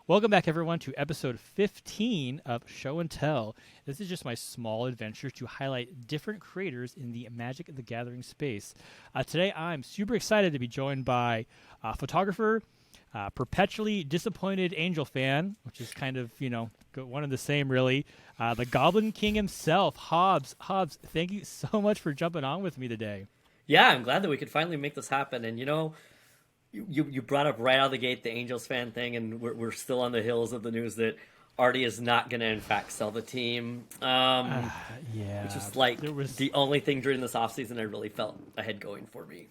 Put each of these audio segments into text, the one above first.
Welcome back, everyone, to episode 15 of Show and Tell. This is just my small adventure to highlight different creators in the Magic the Gathering space. Today, I'm super excited to be joined by photographer, perpetually disappointed Angel fan, which is kind of, one and the same, really. The Goblin King himself, Hobbes. Hobbes, thank you so much for jumping on with me today. Yeah, I'm glad that we could finally make this happen. And, you brought up right out of the gate the Angels fan thing, and we're still on the heels of the news that Artie is not going to, in fact, sell the team. Yeah. Which is the only thing during this offseason I really felt I had going for me.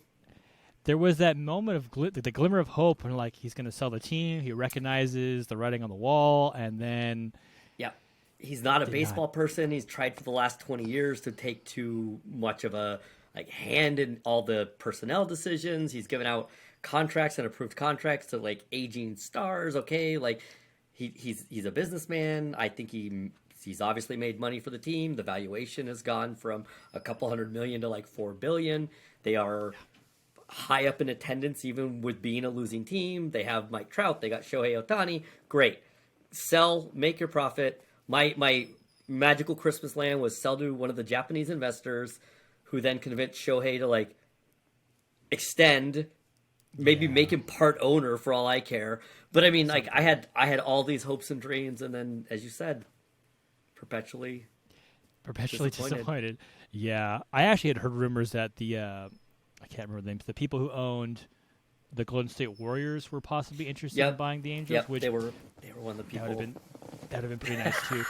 There was that moment of the glimmer of hope when, he's going to sell the team. He recognizes the writing on the wall, and then... Yeah. He's not a baseball person. He's tried for the last 20 years to take too much of a hand in all the personnel decisions. He's given out contracts and approved contracts to aging stars. Okay, he's a businessman. I think he's obviously made money for the team. The valuation has gone from a couple $100 million to $4 billion. They are high up in attendance, even with being a losing team. They have Mike Trout. They got Shohei Ohtani. Great, sell, make your profit. My magical Christmas land was sell to one of the Japanese investors, who then convinced Shohei to extend. Maybe make him part owner for all I care. But I mean, I had all these hopes and dreams, and then, as you said, perpetually disappointed. Yeah, I actually had heard rumors that the I can't remember the names. The people who owned the Golden State Warriors were possibly interested in buying the Angels. Yep, which they were one of the people. That would have been pretty nice too.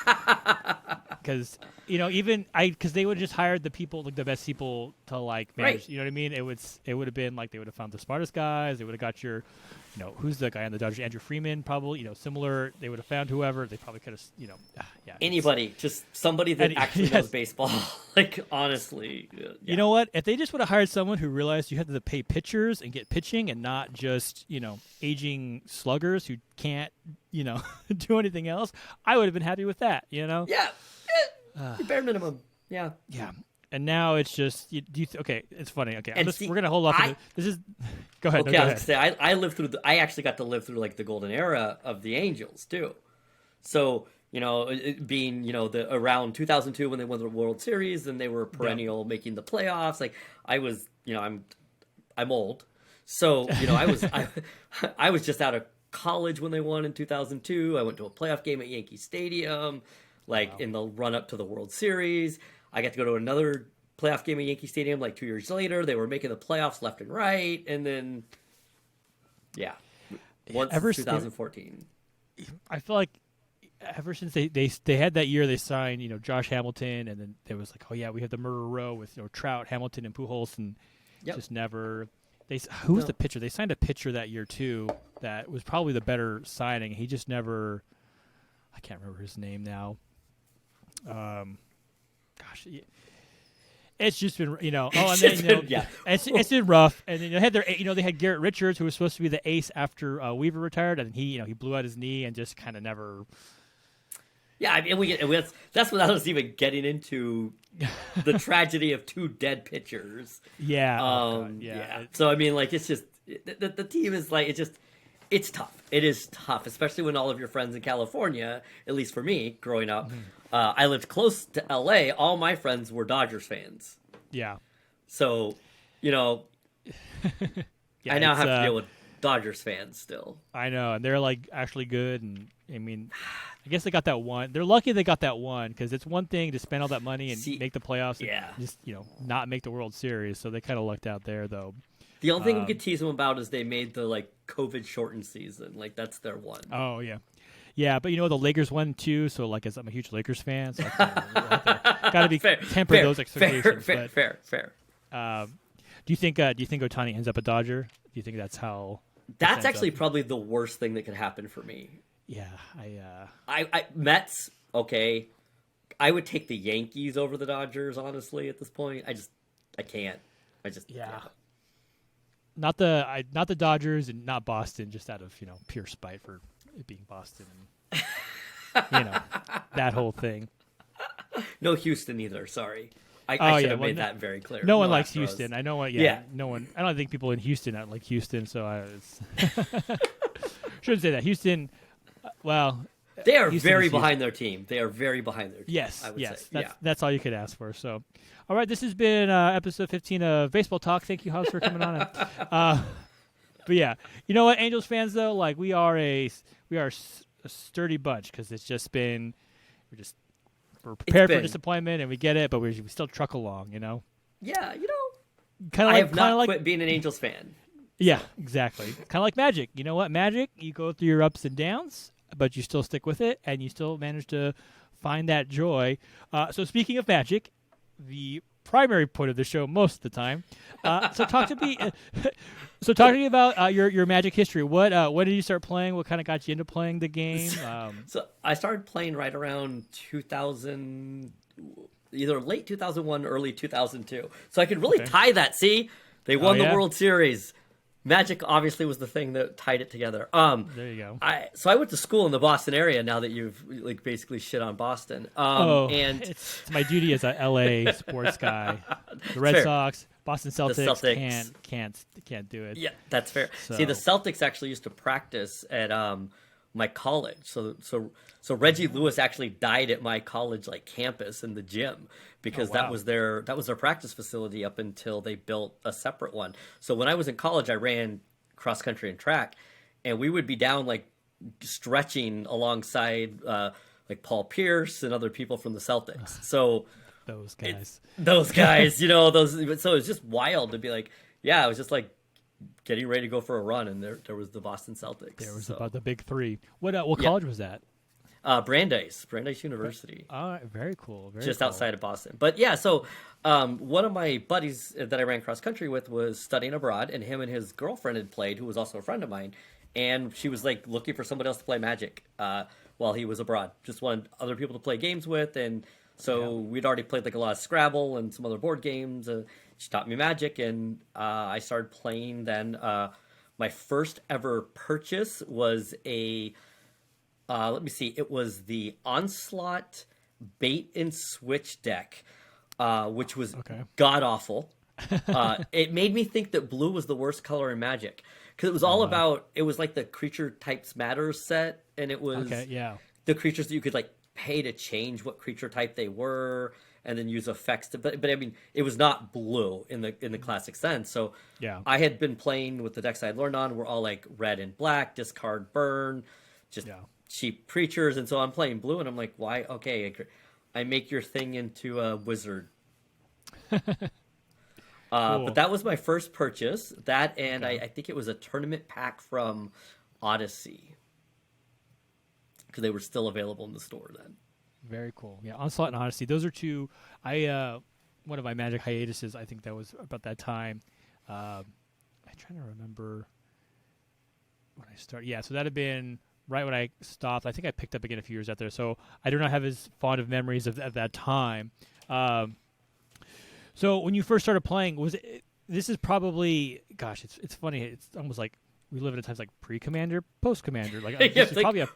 Because because they would have just hired the people, the best people to manage. Right. You know what I mean? It would have been they would have found the smartest guys. They would have got your, who's the guy on the Dodgers? Andrew Freeman, probably. Similar. They would have found whoever. They probably could have. Anybody, just somebody that actually knows baseball. Honestly. Yeah. You know what? If they just would have hired someone who realized you had to pay pitchers and get pitching, and not just aging sluggers who can't do anything else, I would have been happy with that. Yeah. Bare minimum. Yeah. Yeah. And now it's just okay. It's funny. Okay, we're gonna hold off. This is. Go ahead. Okay, no, go I was gonna say I lived through. I actually got to live through the golden era of the Angels too. So it being the around 2002 when they won the World Series and they were perennial making the playoffs. I was I'm old, so I was just out of college when they won in 2002. I went to a playoff game at Yankee Stadium. In the run-up to the World Series. I got to go to another playoff game at Yankee Stadium 2 years later. They were making the playoffs left and right. And then, once 2014. I feel like ever since they had that year, they signed, Josh Hamilton. And then there was we have the murder row with, Trout, Hamilton, and Pujols. And just never... Who was the pitcher? They signed a pitcher that year, too, that was probably the better signing. He just never... I can't remember his name now. It's just been it's been rough. And then they had they had Garrett Richards, who was supposed to be the ace after Weaver retired, and he blew out his knee and just kind of never. Yeah, I mean that's without us even getting into the tragedy of two dead pitchers. Yeah, So I mean, it's just the team is it's tough. It is tough, especially when all of your friends in California, at least for me, growing up, I lived close to LA. All my friends were Dodgers fans. Yeah. So, I now have to deal with Dodgers fans still. I know, and they're actually good. And I mean, I guess they got that one. They're lucky they got that one, because it's one thing to spend all that money and make the playoffs and just not make the World Series. So they kind of lucked out there, though. The only thing we could tease them about is they made the COVID shortened season. That's their one. Oh yeah, yeah. But the Lakers won too. So as I'm a huge Lakers fan, so gotta be temper those expectations. Fair. Do you think Ohtani ends up a Dodger? Do you think that's how? That's actually probably the worst thing that could happen for me. Yeah, I Mets. Okay, I would take the Yankees over the Dodgers. Honestly, at this point, I can't. Yeah. Not the Dodgers and not Boston, just out of pure spite for it being Boston and that whole thing. No Houston either. Sorry, I should have made that very clear. No one likes Houston. I know what. Yeah, no one. I don't think people in Houston like Houston. So I shouldn't say that. Houston Well, They are Houston very is Houston. behind their team. They are very behind their team. Yes, I would yes. say. That's all you could ask for. So, all right, this has been episode 15 of Baseball Talk. Thank you, Hobbes, for coming on. But yeah, you know what, Angels fans though, like we are a sturdy bunch because it's just been we're prepared for disappointment and we get it, but we still truck along, you know. Yeah, you know, Kind of I like have not quit being an Angels fan. Yeah, exactly. Kind of like Magic. You know what, Magic? You go through your ups and downs, but you still stick with it, and you still manage to find that joy. So speaking of Magic, the primary point of the show most of the time. So talk to me. So talk to me about your Magic history. What did you start playing? What kind of got you into playing the game? So I started playing right around 2000, either late 2001, early 2002. So I could really tie that. See, they won the World Series. Magic obviously was the thing that tied it together. There you go. So I went to school in the Boston area. Now that you've like basically shit on Boston, and it's my duty as a LA sports guy. The Red Sox, Boston Celtics, can't do it. Yeah, that's fair. So. See, the Celtics actually used to practice at my college. So Reggie Lewis actually died at my college like campus in the gym because that was their practice facility up until they built a separate one. So when I was in college, I ran cross country and track, and we would be down like stretching alongside like Paul Pierce and other people from the Celtics. So those guys, you know, those. So it's just wild to be like, yeah, I was just like getting ready to go for a run, and there was the Boston Celtics. There was about the big three. What college was that? Brandeis University. All right, very cool. Just outside of Boston. But yeah, so one of my buddies that I ran cross country with was studying abroad, and him and his girlfriend had played, who was also a friend of mine, and she was like looking for somebody else to play Magic while he was abroad. Just wanted other people to play games with, and so we'd already played like a lot of Scrabble and some other board games. She taught me Magic, and I started playing then. My first ever purchase was let me see, it was the Onslaught Bait and Switch deck, which was god-awful. It made me think that blue was the worst color in Magic, because it was all about, it was like the Creature Types Matter set, and it was the creatures that you could like pay to change what creature type they were, and then use effects to, but I mean, it was not blue in the classic sense. So I had been playing with the decks I had learned on, were all like red and black, discard, burn, just cheap creatures, and so I'm playing blue, and I'm like, why? Okay, I make your thing into a wizard. Cool. But that was my first purchase. That, and I think it was a tournament pack from Odyssey, because they were still available in the store then. Very cool. Yeah, Onslaught and Odyssey. Those are two. One of my Magic hiatuses, I think that was about that time. I'm trying to remember when I started. Yeah, so that had been right when I stopped. I think I picked up again a few years after, so I do not have as fond of memories of that time. So when you first started playing, this is probably, gosh, it's funny. It's almost like we live in a time like pre-Commander, post-Commander. Like this is probably a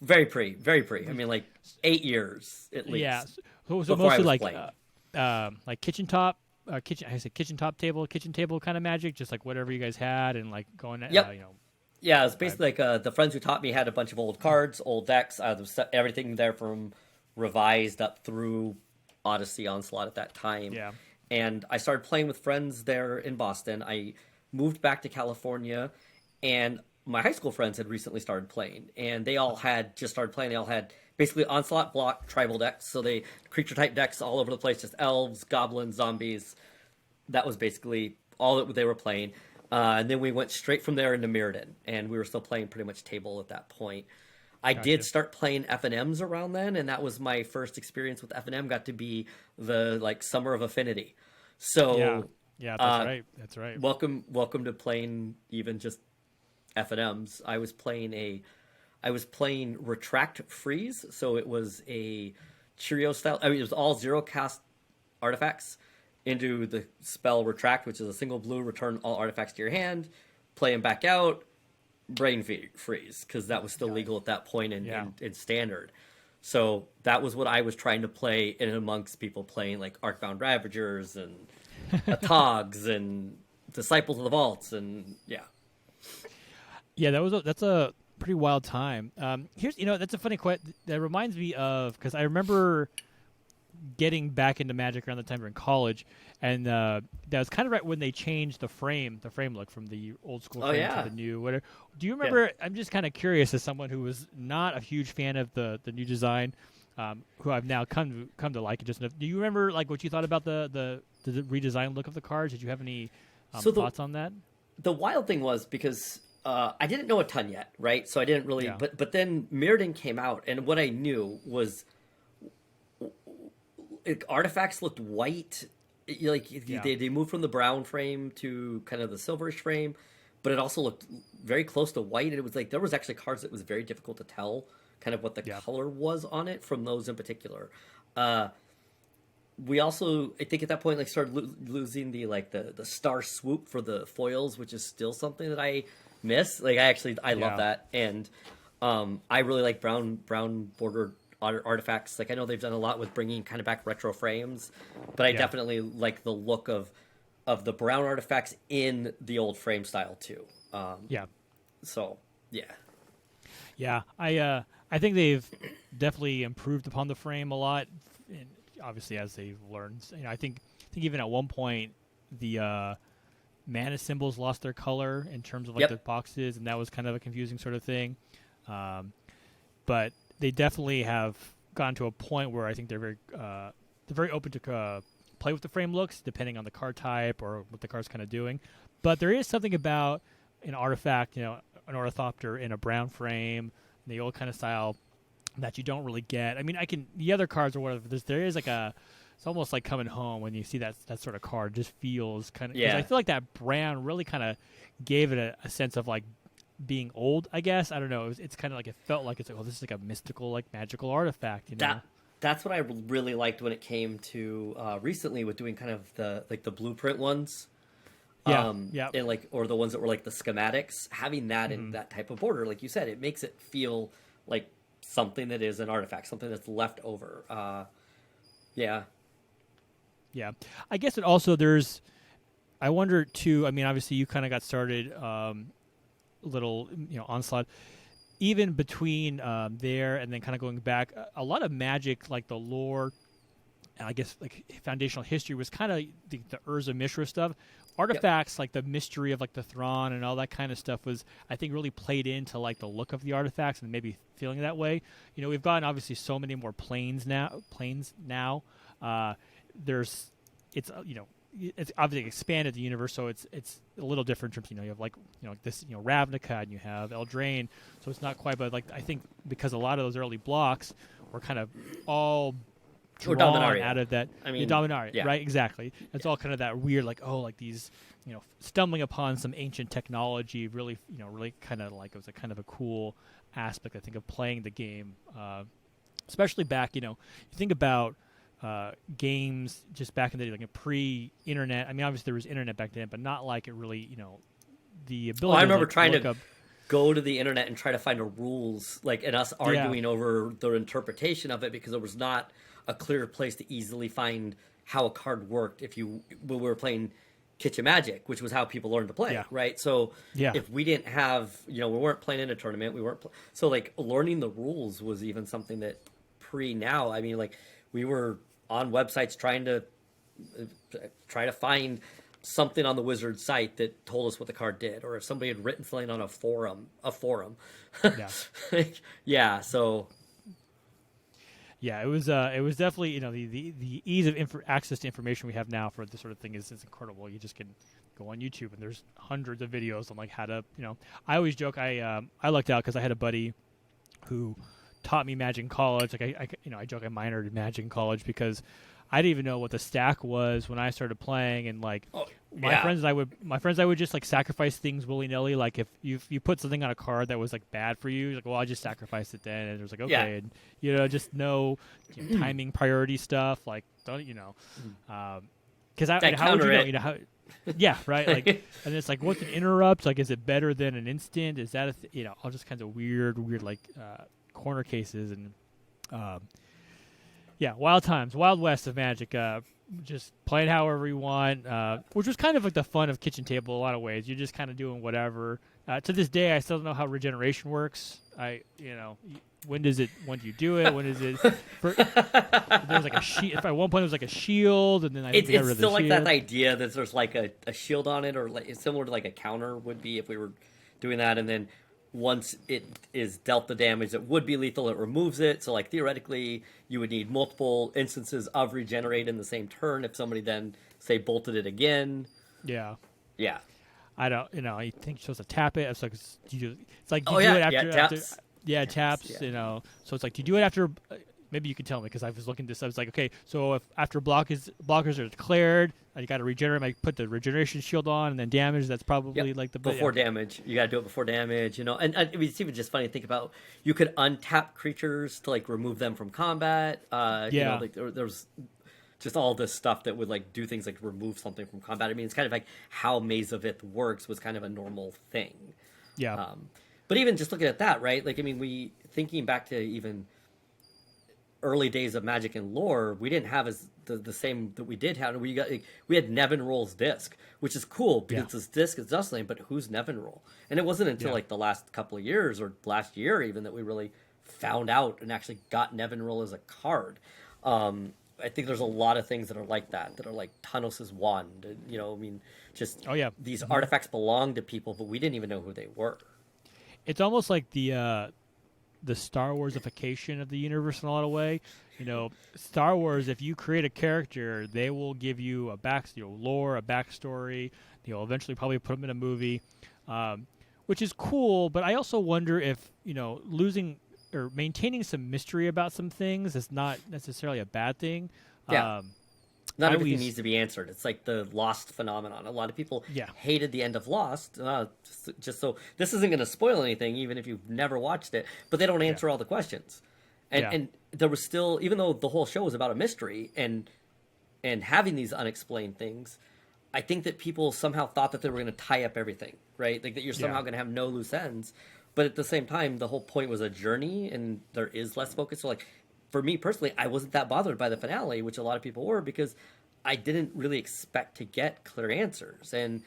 very pre. I mean, like 8 years at least. Yeah, so it was mostly like kitchen top table kind of Magic, just like whatever you guys had, and like going. Yeah, it's basically like the friends who taught me had a bunch of old cards, old decks, everything there from revised up through Odyssey, Onslaught at that time. Yeah. And I started playing with friends there in Boston. I moved back to California, and my high school friends had recently started playing, and they all had just started playing. They all had basically Onslaught block tribal decks, so they creature type decks all over the place, just elves, goblins, zombies. That was basically all that they were playing. And then we went straight from there into Mirrodin, and we were still playing pretty much table at that point. I did start playing FNMs around then, and that was my first experience with FNM. Got to be the like Summer of Affinity. So yeah, that's right. Welcome to playing even just FNMs. I was playing Retract Freeze, so it was a Cheerio style. I mean, it was all zero cast artifacts into the spell Retract, which is a single blue, return all artifacts to your hand, play them back out, Brain Freeze, because that was still legal at that point in Standard. So that was what I was trying to play in amongst people playing like Arcbound Ravagers and Togs and Disciples of the Vaults, and that's a pretty wild time. Here's that's a funny question. That reminds me of, because I remember getting back into Magic around the time we were in college, and that was kind of right when they changed the frame look from the old school frame to the new whatever. Do you remember? Yeah. I'm just kind of curious, as someone who was not a huge fan of the new design, who I've now come to like it just enough. Do you remember like what you thought about the redesigned look of the cards? Did you have any thoughts on that? The wild thing was because I didn't know a ton yet, right? So I didn't really. Yeah. But then Mirrodin came out, and what I knew was artifacts looked white. Like they moved from the brown frame to kind of the silverish frame, but it also looked very close to white. And it was like there was actually cards that was very difficult to tell kind of what the color was on it from those in particular. We also, I think at that point, like started losing the star swoop for the foils, which is still something that I miss. Like I love that, and I really like brown bordered artifacts. Like I know they've done a lot with bringing kind of back retro frames, but I definitely like the look of the brown artifacts in the old frame style too. So yeah. I think they've definitely improved upon the frame a lot. And obviously, as they've learned, I think even at one point the mana symbols lost their color in terms of like the boxes, and that was kind of a confusing sort of thing. But they definitely have gotten to a point where I think they're very open to play with the frame looks, depending on the card type or what the card's kind of doing. But there is something about an artifact, an ornithopter in a brown frame, the old kind of style, that you don't really get. I mean, the other cards or whatever. There is like it's almost like coming home when you see that sort of card. Just feels kind of. I feel like that brown really kind of gave it a sense of like being old, I guess. I don't know. It's kind of like it felt like it's like, this is like a mystical, like magical artifact. That's what I really liked when it came to recently with doing kind of the blueprint ones. And or the ones that were like the schematics, having that in that type of border, like you said, it makes it feel like something that is an artifact, something that's left over. Yeah. I guess it also I wonder too. I mean, obviously you kind of got started. Little onslaught even between there and then kind of going back a lot of Magic, like the lore, I guess like foundational history, was kind of the Urza Mishra stuff. Artifacts like the mystery of like the Thrawn and all that kind of stuff was, I think, really played into like the look of the artifacts and maybe feeling that way. We've gotten obviously so many more planes now. It's obviously expanded the universe, so it's a little different in terms. You have like this Ravnica, and you have Eldraine, so it's not quite. But like I think because a lot of those early blocks were kind of all drawn out of that. I mean, Dominaria, right? Exactly. It's all kind of that weird, like these stumbling upon some ancient technology. Really, really kind of like it was a kind of a cool aspect, I think, of playing the game, especially back. You think about. Games just back in the day, like a pre-internet. I mean, obviously there was internet back then, but not like it really, the ability. I remember trying to go to the internet and try to find rules, and us arguing over the interpretation of it because there was not a clear place to easily find how a card worked when we were playing Kitchen Magic, which was how people learned to play, right? So if we didn't have, we weren't playing in a tournament, so like learning the rules was even something that now. I mean, like we were on websites trying to find something on the Wizard site that told us what the card did, or if somebody had written something on a forum. It was definitely the ease of access to information we have now for this sort of thing is incredible. You just can go on YouTube and there's hundreds of videos on like how to I always joke I lucked out because I had a buddy who taught me Magic in college. Like I joke I minored in Magic in college because I didn't even know what the stack was when I started playing, and like my friends and I would just like sacrifice things willy nilly. Like if you put something on a card that was like bad for you, like I just sacrificed it then, and it was like okay, and just know timing, priority stuff. Like don't because how would you know how. Yeah, right. Like, and it's like, what's an interrupt? Like, is it better than an instant? Is that all just kinds of weird like corner cases and wild times, Wild West of Magic. just play it however you want, which was kind of like the fun of Kitchen Table in a lot of ways. You're just kind of doing whatever. To this day, I still don't know how regeneration works. When do you do it? When is it? There's like a shield. At one point, there was like a shield, and then I think it's still like that idea that there's like a shield on it, or like it's similar to like a counter would be if we were doing that, and then once it is dealt the damage that would be lethal, it removes it. So like theoretically, you would need multiple instances of regenerate in the same turn if somebody then say bolted it again. Yeah. Yeah. I don't. I think you're supposed to tap it. It's like do you taps. Do it after Taps. Yeah. So it's like, do you do it after? Maybe you can tell me because I was looking this up. It's like, okay, so if after blockers are declared, you got to regenerate. I put the regeneration shield on, and then damage. That's probably like the before damage. You got to do it before damage. And it's even just funny to think about. You could untap creatures to like remove them from combat. There's just all this stuff that would like do things like remove something from combat. I mean, it's kind of like how Maze of Ith works was kind of a normal thing. Yeah. But even just looking at that, right? Like, I mean, thinking back to even early days of Magic and Lore, we didn't have the same that we did have. We had Nevinroll's disc, which is cool because this disc is Dustling, but who's Nevinroll? And it wasn't until like the last couple of years or last year even that we really found out and actually got Nevinroll as a card. I think there's a lot of things that are like that are like Tanos' wand. And, these artifacts belong to people, but we didn't even know who they were. It's almost like the Star Warsification of the universe in a lot of way. Star Wars, if you create a character, they will give you a lore, a backstory. They'll eventually probably put them in a movie, which is cool. But I also wonder if, losing or maintaining some mystery about some things is not necessarily a bad thing. Yeah. Not everything needs to be answered. It's like the Lost phenomenon. A lot of people hated the end of Lost. Just so this isn't going to spoil anything, even if you've never watched it. But they don't answer all the questions. And there was still, even though the whole show was about a mystery and having these unexplained things, I think that people somehow thought that they were going to tie up everything, right? Like that you're somehow going to have no loose ends. But at the same time, the whole point was a journey, and there is less focus. So like, for me personally, I wasn't that bothered by the finale, which a lot of people were, because I didn't really expect to get clear answers. And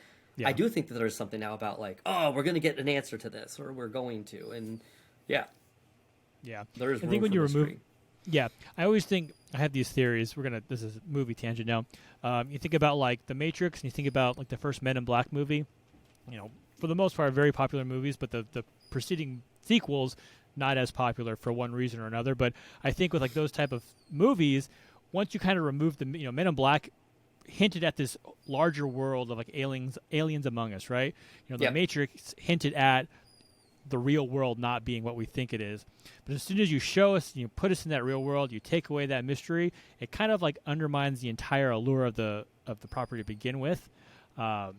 I do think that there's something now about like, oh, we're going to get an answer to this, or we're going to. And there is room for mystery. I always think I have these theories. This is a movie tangent now. You think about like The Matrix, and you think about like the first Men in Black movie. For the most part, very popular movies, but the preceding sequels not as popular for one reason or another. But I think with like those type of movies, once you kind of remove the Men in Black hinted at this larger world of like aliens among us, right? The Matrix hinted at the real world not being what we think it is. But as soon as you show us, you put us in that real world, you take away that mystery, it kind of like undermines the entire allure of the property to begin with. And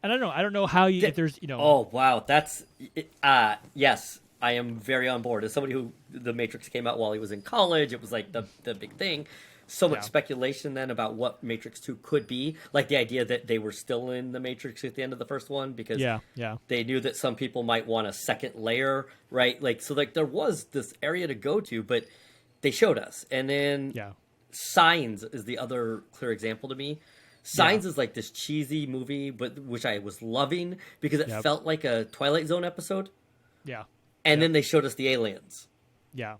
I don't know how if there's. Oh wow, that's yes. I am very on board. As somebody who The Matrix came out while he was in college, it was like the big thing. So much speculation then about what Matrix 2 could be. Like the idea that they were still in the Matrix at the end of the first one because they knew that some people might want a second layer, right? Like so like there was this area to go to, but they showed us. And then Signs is the other clear example to me. Signs is like this cheesy movie, but which I was loving because it felt like a Twilight Zone episode. Yeah. And then they showed us the aliens. Yeah.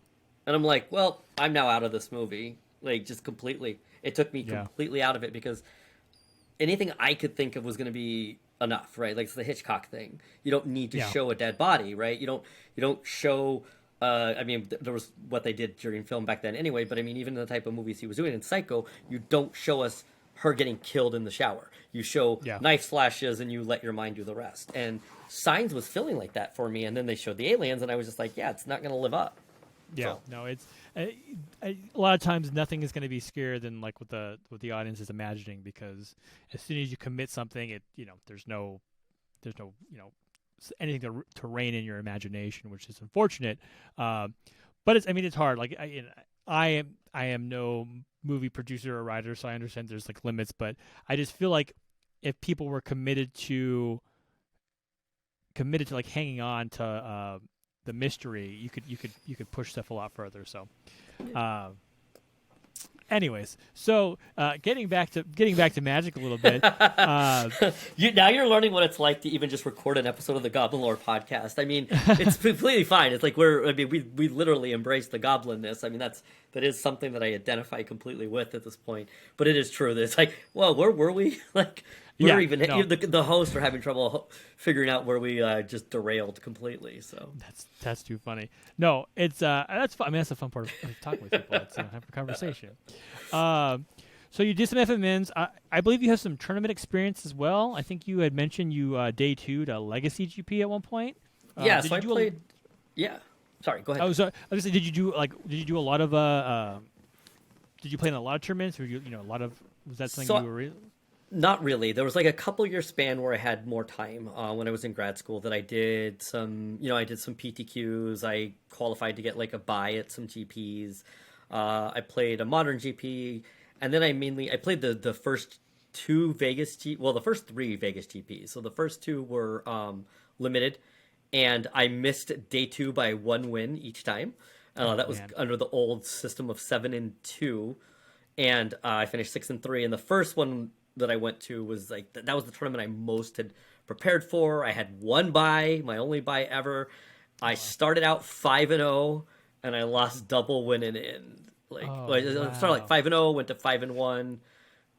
And I'm like, well, I'm now out of this movie. Like, just completely. It took me completely out of it because anything I could think of was going to be enough, right? Like, it's the Hitchcock thing. You don't need to show a dead body, right? You don't show... I mean, there was what they did during film back then anyway, but I mean, even the type of movies he was doing in Psycho, you don't show us her getting killed in the shower. You show knife flashes and you let your mind do the rest. And Signs was feeling like that for me. And then they showed the aliens and I was just like, it's not going to live up. Yeah, no, it's a lot of times nothing is going to be scarier than like what the audience is imagining, because as soon as you commit something, there's no anything to rein in your imagination, which is unfortunate. But it's hard. Like I am no movie producer or writer, so I understand there's like limits, but I just feel like if people were committed to like hanging on to the mystery, you could push stuff a lot further. So Anyways, so getting back to Magic a little bit. Now you're learning what it's like to even just record an episode of the Goblin Lore podcast. I mean, it's completely fine. It's like we literally embrace the goblinness. I mean, that is something that I identify completely with at this point. But it is true that it's like, well, where were we? Like, the hosts are having trouble figuring out where we just derailed completely. So that's too funny. No, it's that's fun. I mean, that's a fun part of talking with people. It's have a conversation. So you did some FMNs. I believe you have some tournament experience as well. I think you had mentioned you day 2 to Legacy GP at one point. Yeah, so I played. Yeah, sorry. Go ahead. Oh, so obviously, did you do a lot of did you play in a lot of tournaments, or a lot of, was that something you were? Not really. There was like a couple year span where I had more time when I was in grad school that I did some, I did some PTQs. I qualified to get like a buy at some GPs. I played a modern GP, and then I played the first two the first 3 Vegas GPs. So the first 2 were limited, and I missed day 2 by 1 win each time. That was under the old system of 7-2, and I finished 6-3. And the first one that I went to was like that was the tournament I most had prepared for. I had 1 bye, my only bye ever. I started out 5-0, and I lost double winning in. I started like 5-0, went to 5-1,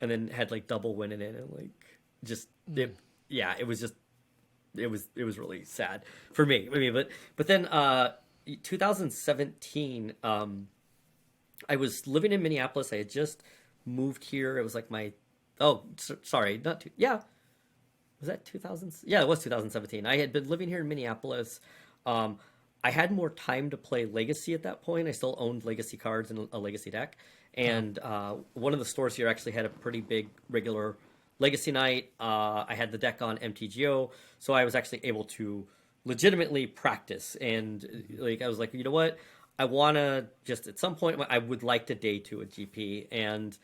and then had like double winning in, and like just it was really sad for me. I mean, but then 2017, I was living in Minneapolis. I had just moved here. It was like my sorry, not two. Yeah, was that 2000? Yeah, it was 2017. I had been living here in Minneapolis. I had more time to play Legacy at that point. I still owned Legacy cards and a Legacy deck. And one of the stores here actually had a pretty big regular Legacy night. I had the deck on MTGO, so I was actually able to legitimately practice. And like I was like, you know what? I want to just at some point, I would like to day 2 a GP. And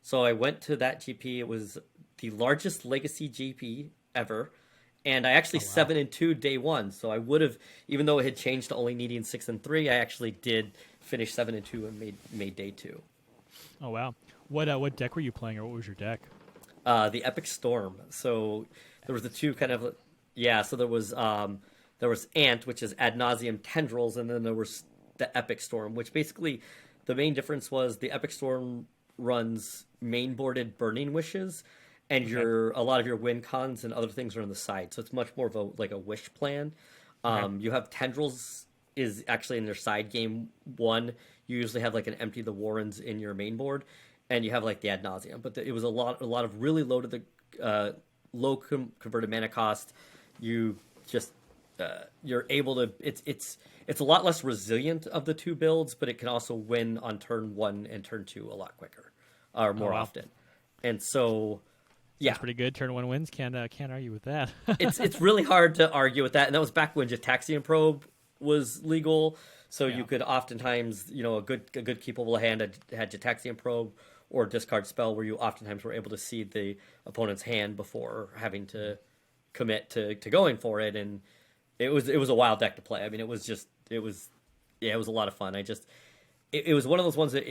so I went to that GP. It was the largest Legacy GP ever. And I actually 7-2 day 1. So I would have, even though it had changed to only needing 6-3, I actually did finish 7-2 and made day 2. Oh wow! What deck were you playing, or what was your deck? The Epic Storm. So there was the two kind of So there was Ant, which is ad nauseum tendrils, and then there was the Epic Storm, which basically the main difference was the Epic Storm runs main boarded Burning Wishes. And a lot of your win cons and other things are on the side, so it's much more of a wish plan. You have Tendrils is actually in their side game 1. You usually have like an Empty the Warrens in your main board, and you have like the Ad Nauseam. But it was a lot of really low to the low converted mana cost. You just you're able to. It's a lot less resilient of the 2 builds, but it can also win on turn 1 and turn 2 a lot quicker or more often, and so. Yeah, that's pretty good. Turn 1 wins. Can't argue with that. It's really hard to argue with that, and that was back when Gitaxian Probe was legal. So you could oftentimes, a good keepable hand had Gitaxian Probe or discard spell, where you oftentimes were able to see the opponent's hand before having to commit to going for it, and it was a wild deck to play. I mean, it was a lot of fun. It was one of those ones that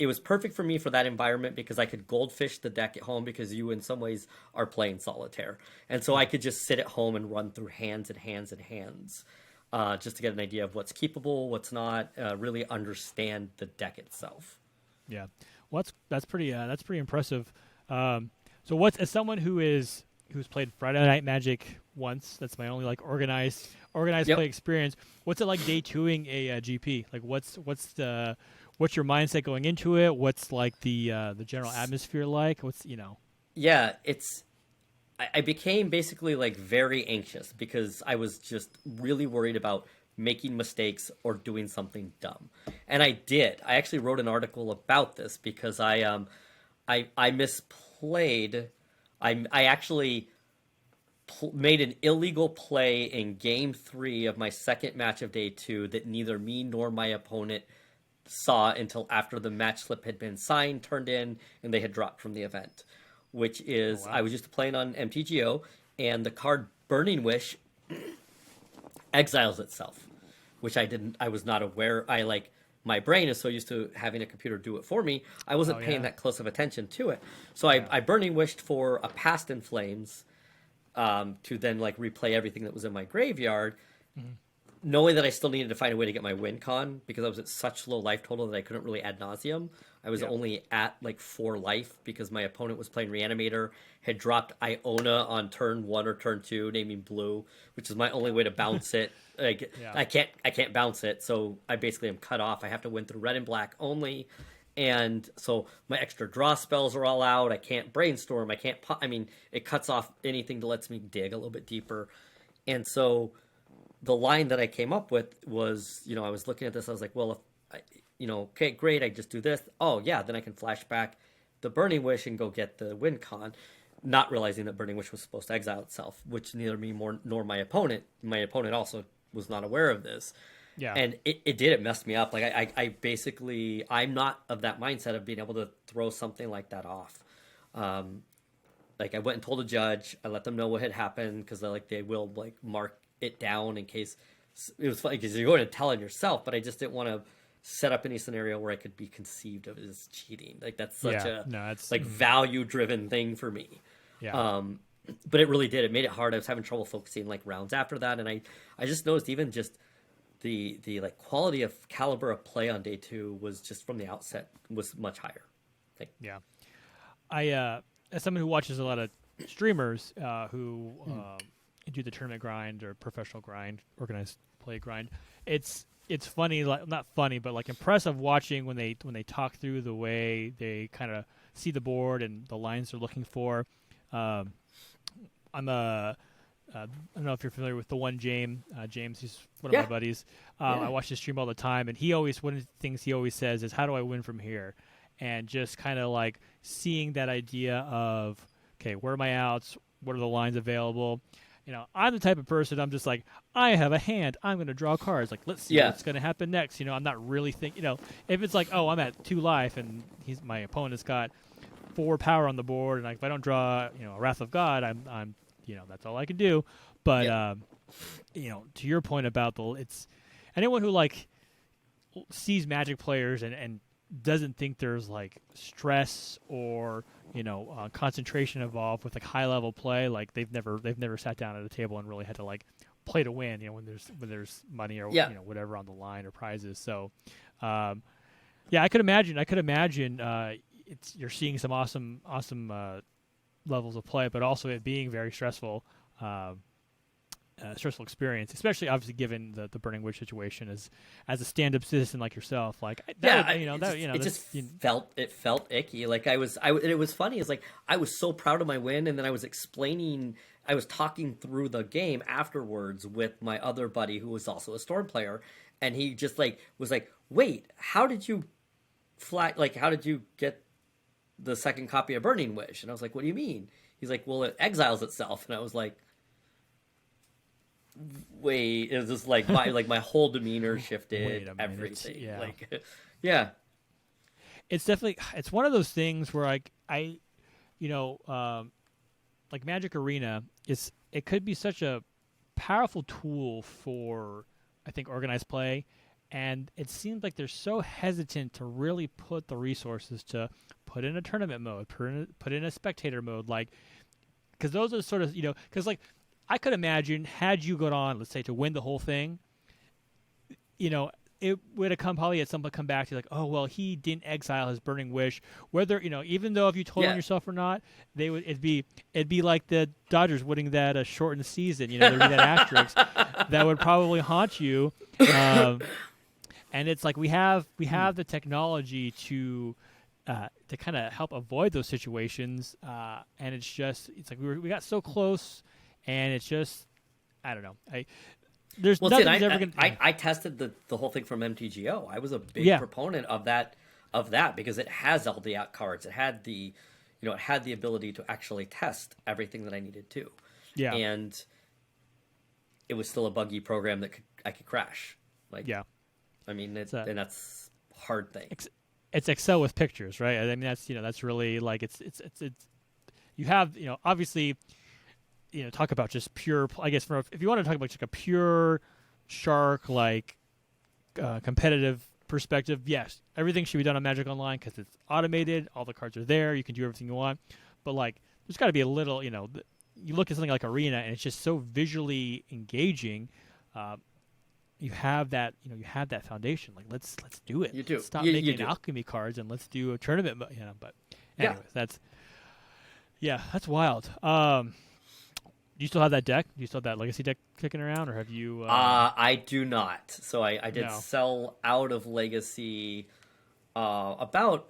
it was perfect for me for that environment because I could goldfish the deck at home because you in some ways are playing solitaire. And so I could just sit at home and run through hands and hands and hands just to get an idea of what's keepable, what's not, really understand the deck itself. Yeah. Well, that's pretty impressive. So as someone who's played Friday Night Magic once, that's my only like organized play experience. What's it like day 2ing a GP? Like what's your mindset going into it? What's like the general atmosphere like? Yeah, I became basically like very anxious because I was just really worried about making mistakes or doing something dumb. And I did. I actually wrote an article about this because I misplayed. I actually made an illegal play in game 3 of my second match of day 2 that neither me nor my opponent saw until after the match slip had been signed, turned in, and they had dropped from the event, which is I was just playing on MTGO, and the card Burning Wish exiles itself, which I was not aware. my brain is so used to having a computer do it for me, I wasn't paying that close of attention to it. So I burning wished for a past in flames, to then like replay everything that was in my graveyard, knowing that I still needed to find a way to get my win con because I was at such low life total that I couldn't really ad nauseum. I was only at like 4 life because my opponent was playing Reanimator, had dropped Iona on turn 1 or turn 2, naming blue, which is my only way to bounce it. Like I can't bounce it, so I basically am cut off. I have to win through red and black only. And so my extra draw spells are all out. I can't brainstorm. I can't. It cuts off anything that lets me dig a little bit deeper. And so the line that I came up with was, I was looking at this. I was like, well, if okay, great. I just do this. Oh yeah, then I can flash back the Burning Wish and go get the win con. Not realizing that Burning Wish was supposed to exile itself, which neither me nor my opponent. My opponent also was not aware of this. Yeah. And it messed me up. Like I basically, I'm not of that mindset of being able to throw something like that off. Like I went and told a judge, I let them know what had happened because they will like mark it down in case. It was funny because you're going to tell on yourself, but I just didn't want to set up any scenario where I could be conceived of as cheating. Like that's such value driven thing for me. Yeah. But it really did. It made it hard. I was having trouble focusing like rounds after that. And I just noticed even just the like quality of caliber of play on day 2 was just from the outset was much higher. Yeah. I, as someone who watches a lot of streamers who do the tournament grind or professional grind, organized play grind, it's funny, like not funny, but like impressive watching when they talk through the way they kind of see the board and the lines they're looking for. I don't know if you're familiar with the one James. James, he's one of my buddies. I watch his stream all the time, and one of the things he always says is, "How do I win from here?" And just kind of like seeing that idea of, okay, where are my outs? What are the lines available? I'm the type of person, I'm just like, I have a hand. I'm going to draw cards. Like, let's see what's going to happen next. I'm not really thinking, if it's like, oh, I'm at 2 life and my opponent's got 4 power on the board. And like, if I don't draw, a Wrath of God, I'm that's all I can do. But, to your point about it's anyone who like sees Magic players and doesn't think there's like stress or concentration involved with like high level play, like they've never sat down at a table and really had to like play to win, when there's money or whatever on the line or prizes. So I could imagine you're seeing some awesome levels of play, but also it being very stressful experience, especially obviously given the Burning Wish situation as a stand-up citizen like yourself. Like felt icky. Like it was funny. It's like I was so proud of my win, and then I was talking through the game afterwards with my other buddy who was also a Storm player, and he just like was like, "Wait, how did you get the second copy of Burning Wish?" And I was like, "What do you mean?" He's like, "Well, it exiles itself," and I was like, wait, it was just like my whole demeanor shifted. Everything. It's definitely, it's one of those things where like Magic Arena it could be such a powerful tool for, I think, organized play, and it seems like they're so hesitant to really put the resources to put in a tournament mode, put in a spectator mode, like, because those are sort of, because like I could imagine, had you gone on, let's say, to win the whole thing, it would have probably at some point come back to like, oh, well, he didn't exile his Burning Wish. Whether, even though if you told on yourself or not, it'd be like the Dodgers winning that shortened season. There'd be that asterisk that would probably haunt you. And it's like we have the technology to kind of help avoid those situations. And it's like we got so close. And it's just, I don't know. I tested the whole thing from MTGO. I was a big proponent of that because it has all the out cards. It had the ability to actually test everything that I needed to. Yeah. And it was still a buggy program that I could crash. Like, I mean, and that's a hard thing. It's Excel with pictures, right? I mean, that's really like it's you have, obviously. Talk about just pure, I guess, if you want to talk about just like a pure shark, like competitive perspective, yes, everything should be done on Magic Online because it's automated. All the cards are there. You can do everything you want. But like, there's got to be a little, you look at something like Arena, and it's just so visually engaging. You have that, foundation. Like, let's do it. You do. Let's stop You making do. alchemy cards and let's do a tournament. But anyways, that's wild. Do you still have that deck? Do you still have that Legacy deck kicking around, or have you? I do not. So I did No. sell out of Legacy about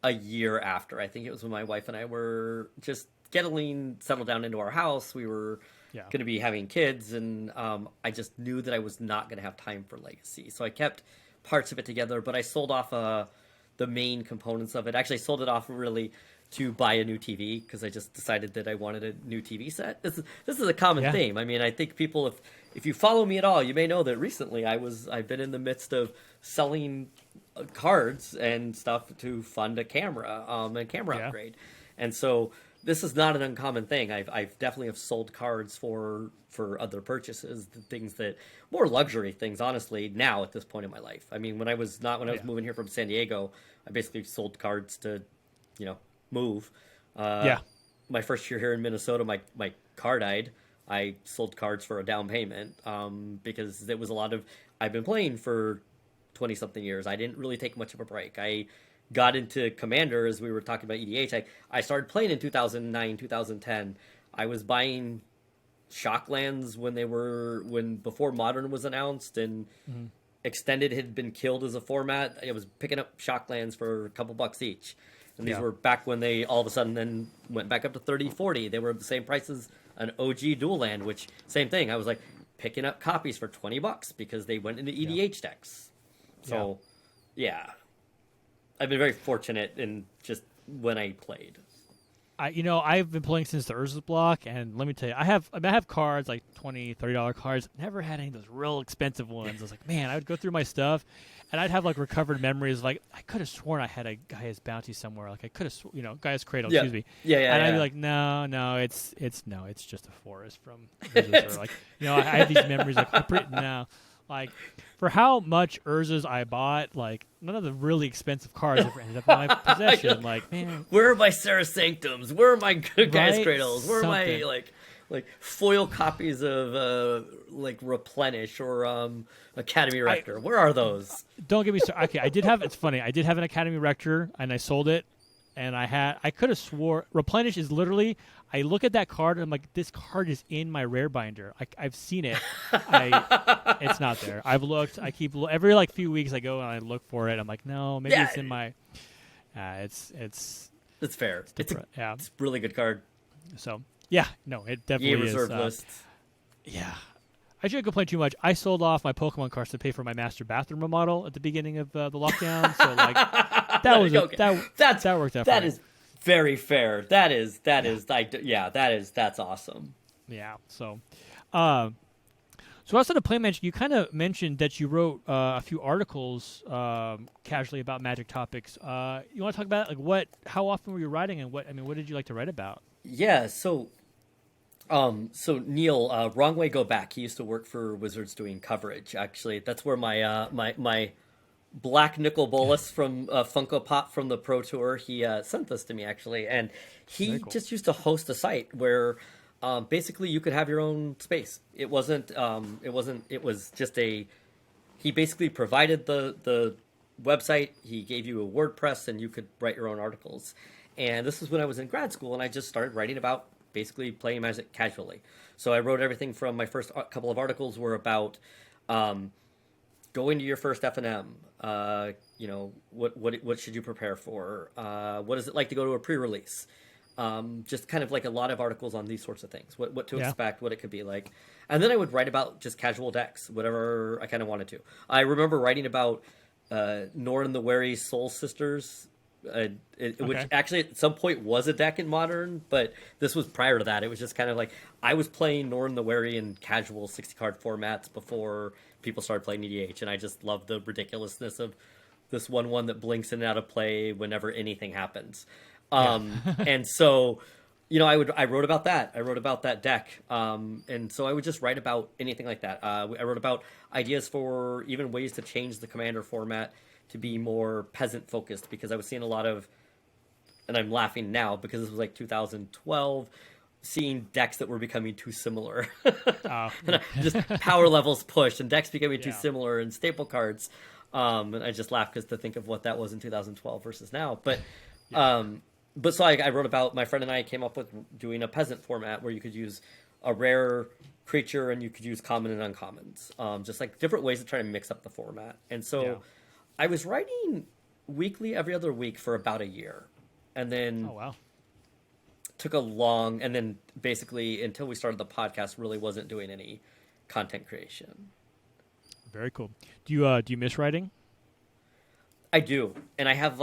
a year after. I think it was when my wife and I were just getting settled down into our house. We were going to be having kids, and I just knew that I was not going to have time for Legacy. So I kept parts of it together, but I sold off the main components of it. Actually, I sold it off really to buy a new TV because I just decided that I wanted a new TV set. This is a common theme. I mean, I think people, if you follow me at all, you may know that recently I've been in the midst of selling cards and stuff to fund a camera upgrade, and so this is not an uncommon thing. I've definitely have sold cards for other purchases, things that more luxury things, honestly, now at this point in my life. I mean, when I was moving here from San Diego, I basically sold cards to, move. My first year here in Minnesota, my car died. I sold cards for a down payment because it was a lot of, I've been playing for 20 something years. I didn't really take much of a break. I got into Commander as we were talking about EDH. I started playing in 2009, 2010. I was buying Shocklands before Modern was announced and Extended had been killed as a format. I was picking up Shocklands for a couple bucks each. And these were back when they all of a sudden then went back up to 30, 40. They were the same price as an OG dual land, which same thing. I was like picking up copies for $20 because they went into EDH decks. So I've been very fortunate in just when I played. I've been playing since the Urza's block, and let me tell you, I have cards like $20, $30 cards. Never had any of those real expensive ones. I was like, man, I would go through my stuff, and I'd have like recovered memories. Like I could have sworn I had a Gaia's Bounty somewhere. Like I could have, Gaia's Cradle. Excuse me. And I'd be like, no, it's just a forest from Urza's. Or like, I have these memories like now. Like, for how much Urza's I bought, like, none of the really expensive cards ever ended up in my possession. Like, man. Where are my Sarah Sanctums? Where are my Gaia's Cradles? Where are my, like foil copies of, Replenish or Academy Rector? Where are those? Don't get me started. Okay, it's funny. I did have an Academy Rector, and I sold it. And I could have swore Replenish is literally, I look at that card and I'm like, this card is in my rare binder. I've seen it. It's not there. I've looked. I keep every few weeks I go and I look for it. I'm like, no, maybe it's in my. It's fair. It's a really good card. So it definitely is. Reserve list. Yeah. I shouldn't complain too much. I sold off my Pokemon cards to pay for my master bathroom remodel at the beginning of the lockdown. So that worked out. That is very fair. That's awesome. Yeah. So, outside of Play Magic, you kind of mentioned that you wrote a few articles casually about Magic topics. You want to talk about how often were you writing, and what did you like to write about? Yeah. So Neil, Wrong Way Go Back. He used to work for Wizards doing coverage. Actually, that's where my Black Nicol Bolas from Funko Pop from the Pro Tour. He sent this to me actually, and he just used to host a site where basically you could have your own space. It was just he basically provided the website. He gave you a WordPress, and you could write your own articles. And this is when I was in grad school, and I just started writing about basically playing Magic casually. So I wrote everything from my first couple of articles were about going to your first F&M. What should you prepare for? What is it like to go to a pre-release? Just kind of like a lot of articles on these sorts of things. What to expect, what it could be like. And then I would write about just casual decks, whatever I kind of wanted to. I remember writing about Norn the Wary Soul Sisters, which actually at some point was a deck in Modern, but this was prior to that. It was just kind of like I was playing Norn the Wary in casual 60-card formats before people started playing EDH, and I just loved the ridiculousness of this 1/1 that blinks in and out of play whenever anything happens. And so I wrote about that. I wrote about that deck, and so I would just write about anything like that. I wrote about ideas for even ways to change the commander format to be more peasant focused, because I was seeing a lot of, and I'm laughing now because this was like 2012, seeing decks that were becoming too similar. Just power levels pushed and decks becoming too similar and staple cards. And I just laugh because to think of what that was in 2012 versus now. But so I wrote about, my friend and I came up with doing a peasant format where you could use a rare creature and you could use common and uncommons. Just like different ways to try to mix up the format. And so I was writing weekly every other week for about a year. And then took a long, and then basically until we started the podcast, really wasn't doing any content creation. Very cool. Do you miss writing? I do. And I have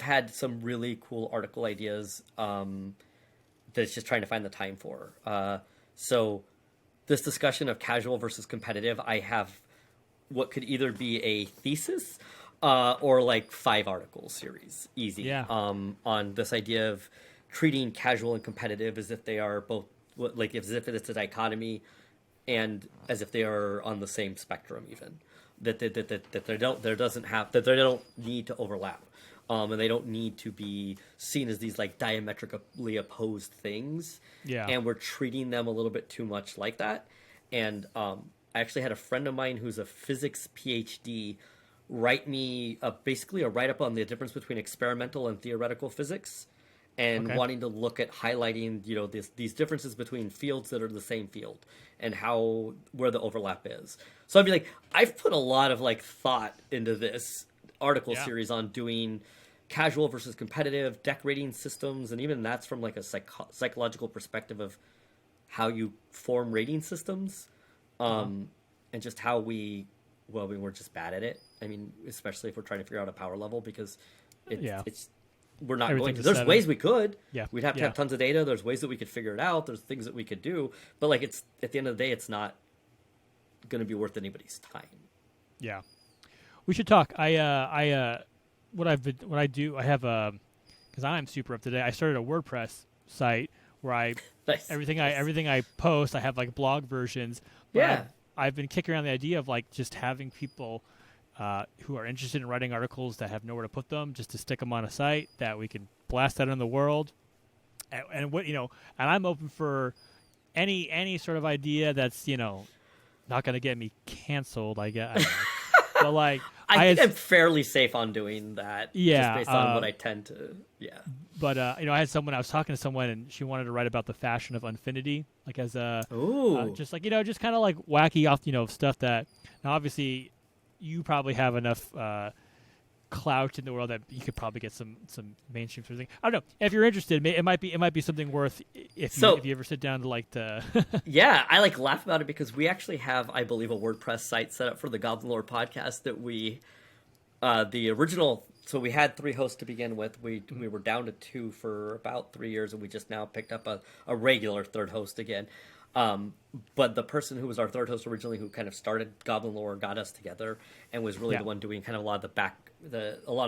had some really cool article ideas that's just trying to find the time for. So this discussion of casual versus competitive, I have what could either be a thesis or like 5 article series, easy, on this idea of treating casual and competitive as if they are both, like as if it's a dichotomy and as if they are on the same spectrum, even that they don't need to overlap. And they don't need to be seen as these like diametrically opposed things. Yeah. And we're treating them a little bit too much like that. And I actually had a friend of mine who's a physics PhD write me basically a write-up on the difference between experimental and theoretical physics, and wanting to look at highlighting, these differences between fields that are the same field and where the overlap is. So I'd be like, I've put a lot of like thought into this article series on doing casual versus competitive deck rating systems, and even that's from like a psychological perspective of how you form rating systems, and just how we were just bad at it. I mean, especially if we're trying to figure out a power level, because it's we're not going to. There's ways we could. Yeah, we'd have to have tons of data. There's ways that we could figure it out. There's things that we could do, but like it's at the end of the day, it's not going to be worth anybody's time. Yeah. We should talk. What I do, I have because I'm super up to date. I started a WordPress site where everything I post, I have like blog versions. I've been kicking around the idea of like just having people who are interested in writing articles that have nowhere to put them, just to stick them on a site that we can blast out in the world. And I'm open for any sort of idea that's not going to get me canceled, I guess. But like, I think I'm fairly safe on doing that. Yeah, just based on what I tend to. Yeah. But I was talking to someone, and she wanted to write about the fashion of Unfinity, like as a just kind of like wacky off stuff that now obviously you probably have enough clout in the world that you could probably get some mainstream sort of thing. I don't know if you're interested. It might be something worth if you ever sit down to like to. Yeah, I like laugh about it because we actually have, I believe, a WordPress site set up for the Goblin Lore podcast that we, the original. So we had 3 hosts to begin with. We were down to 2 for about 3 years, and we just now picked up a regular 3rd host again. But the person who was our 3rd host originally, who kind of started Goblin Lore, got us together and was really the one doing kind of a lot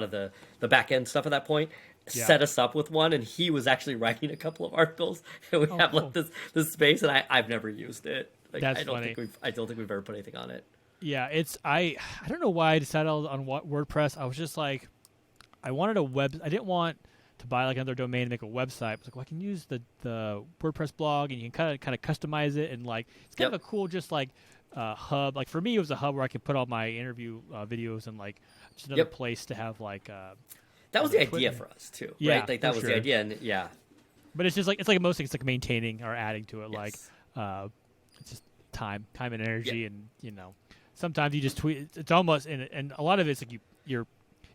of the back end stuff at that point, set us up with one, and he was actually writing a couple of articles, and we have like this space, and I've never used it. Like, That's I don't funny. think we've ever put anything on it. Yeah, I don't know why I decided on WordPress. I was just like, I wanted a web. I didn't want to buy like another domain and make a website. I was like, well, I can use the WordPress blog, and you can kind of customize it, and like it's kind of a cool just like hub. Like for me, it was a hub where I could put all my interview videos and like just another place to have like. That was the idea for us too, right? Like that was the idea, and But it's just like most things, like maintaining or adding to it. Like it's just time and energy, and sometimes you just tweet. It's almost and a lot of it's like you're.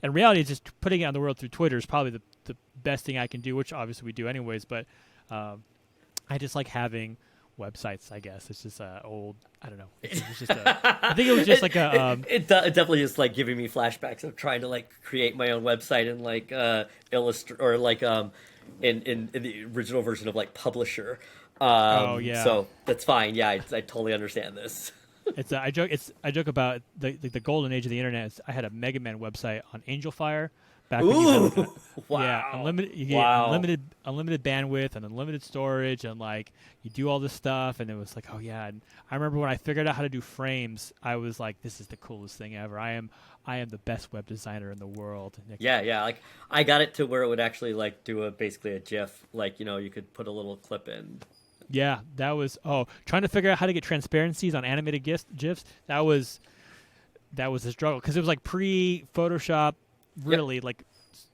In reality, it's just putting it on the world through Twitter is probably the best thing I can do, which obviously we do anyways. But I just like having websites, I guess. It's just old. I don't know. I think it was just like a. It definitely is like giving me flashbacks of trying to like create my own website and like illustrate or like in the original version of like Publisher. So that's fine. Yeah, I totally understand this. I joke about the golden age of the internet. I had a Mega Man website on Angel Fire, Back when you had Ooh, wow. yeah, unlimited. You get unlimited bandwidth and unlimited storage, and like you do all this stuff, and it was like, oh yeah. And I remember when I figured out how to do frames, I was like, this is the coolest thing ever. I am the best web designer in the world. Yeah. Like I got it to where it would actually like do basically a GIF. Like you could put a little clip in. Yeah, that was trying to figure out how to get transparencies on animated GIFs. That was a struggle because it was like pre-Photoshop, really. Yep. Like,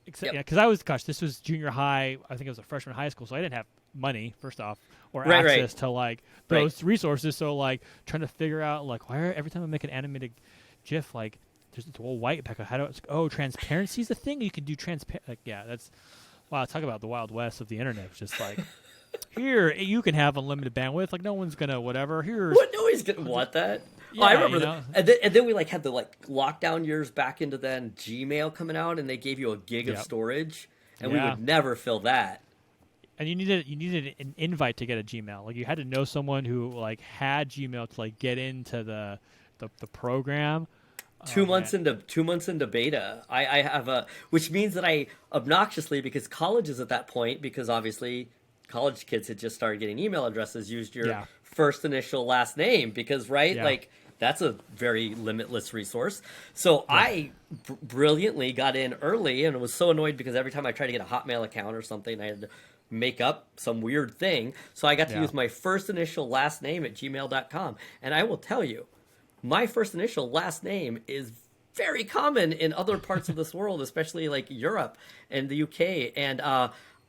except because this was junior high. I think it was a freshman high school, so I didn't have money first off or access to like those resources. So like trying to figure out like why every time I make an animated GIF, like there's this whole white background. How do transparency is a thing? You can do transparent. Like that's wow. Talk about the Wild West of the internet. It's just like. Here, you can have unlimited bandwidth. Like, no one's going to whatever. Nobody's going to want that. Yeah, I remember that. And then we, like, had the, like, lockdown years back into then Gmail coming out, and they gave you a gig of storage, and we would never fill that. And you needed an invite to get a Gmail. Like, you had to know someone who, like, had Gmail to, like, get into the program. 2 months into beta, I have which means that I obnoxiously, because college is at that point, because obviously college kids had just started getting email addresses, used your first initial last name because like that's a very limitless resource. So I brilliantly got in early and was so annoyed because every time I tried to get a Hotmail account or something, I had to make up some weird thing. So I got to use my first initial last name at gmail.com. And I will tell you, my first initial last name is very common in other parts of this world, especially like Europe and the UK. And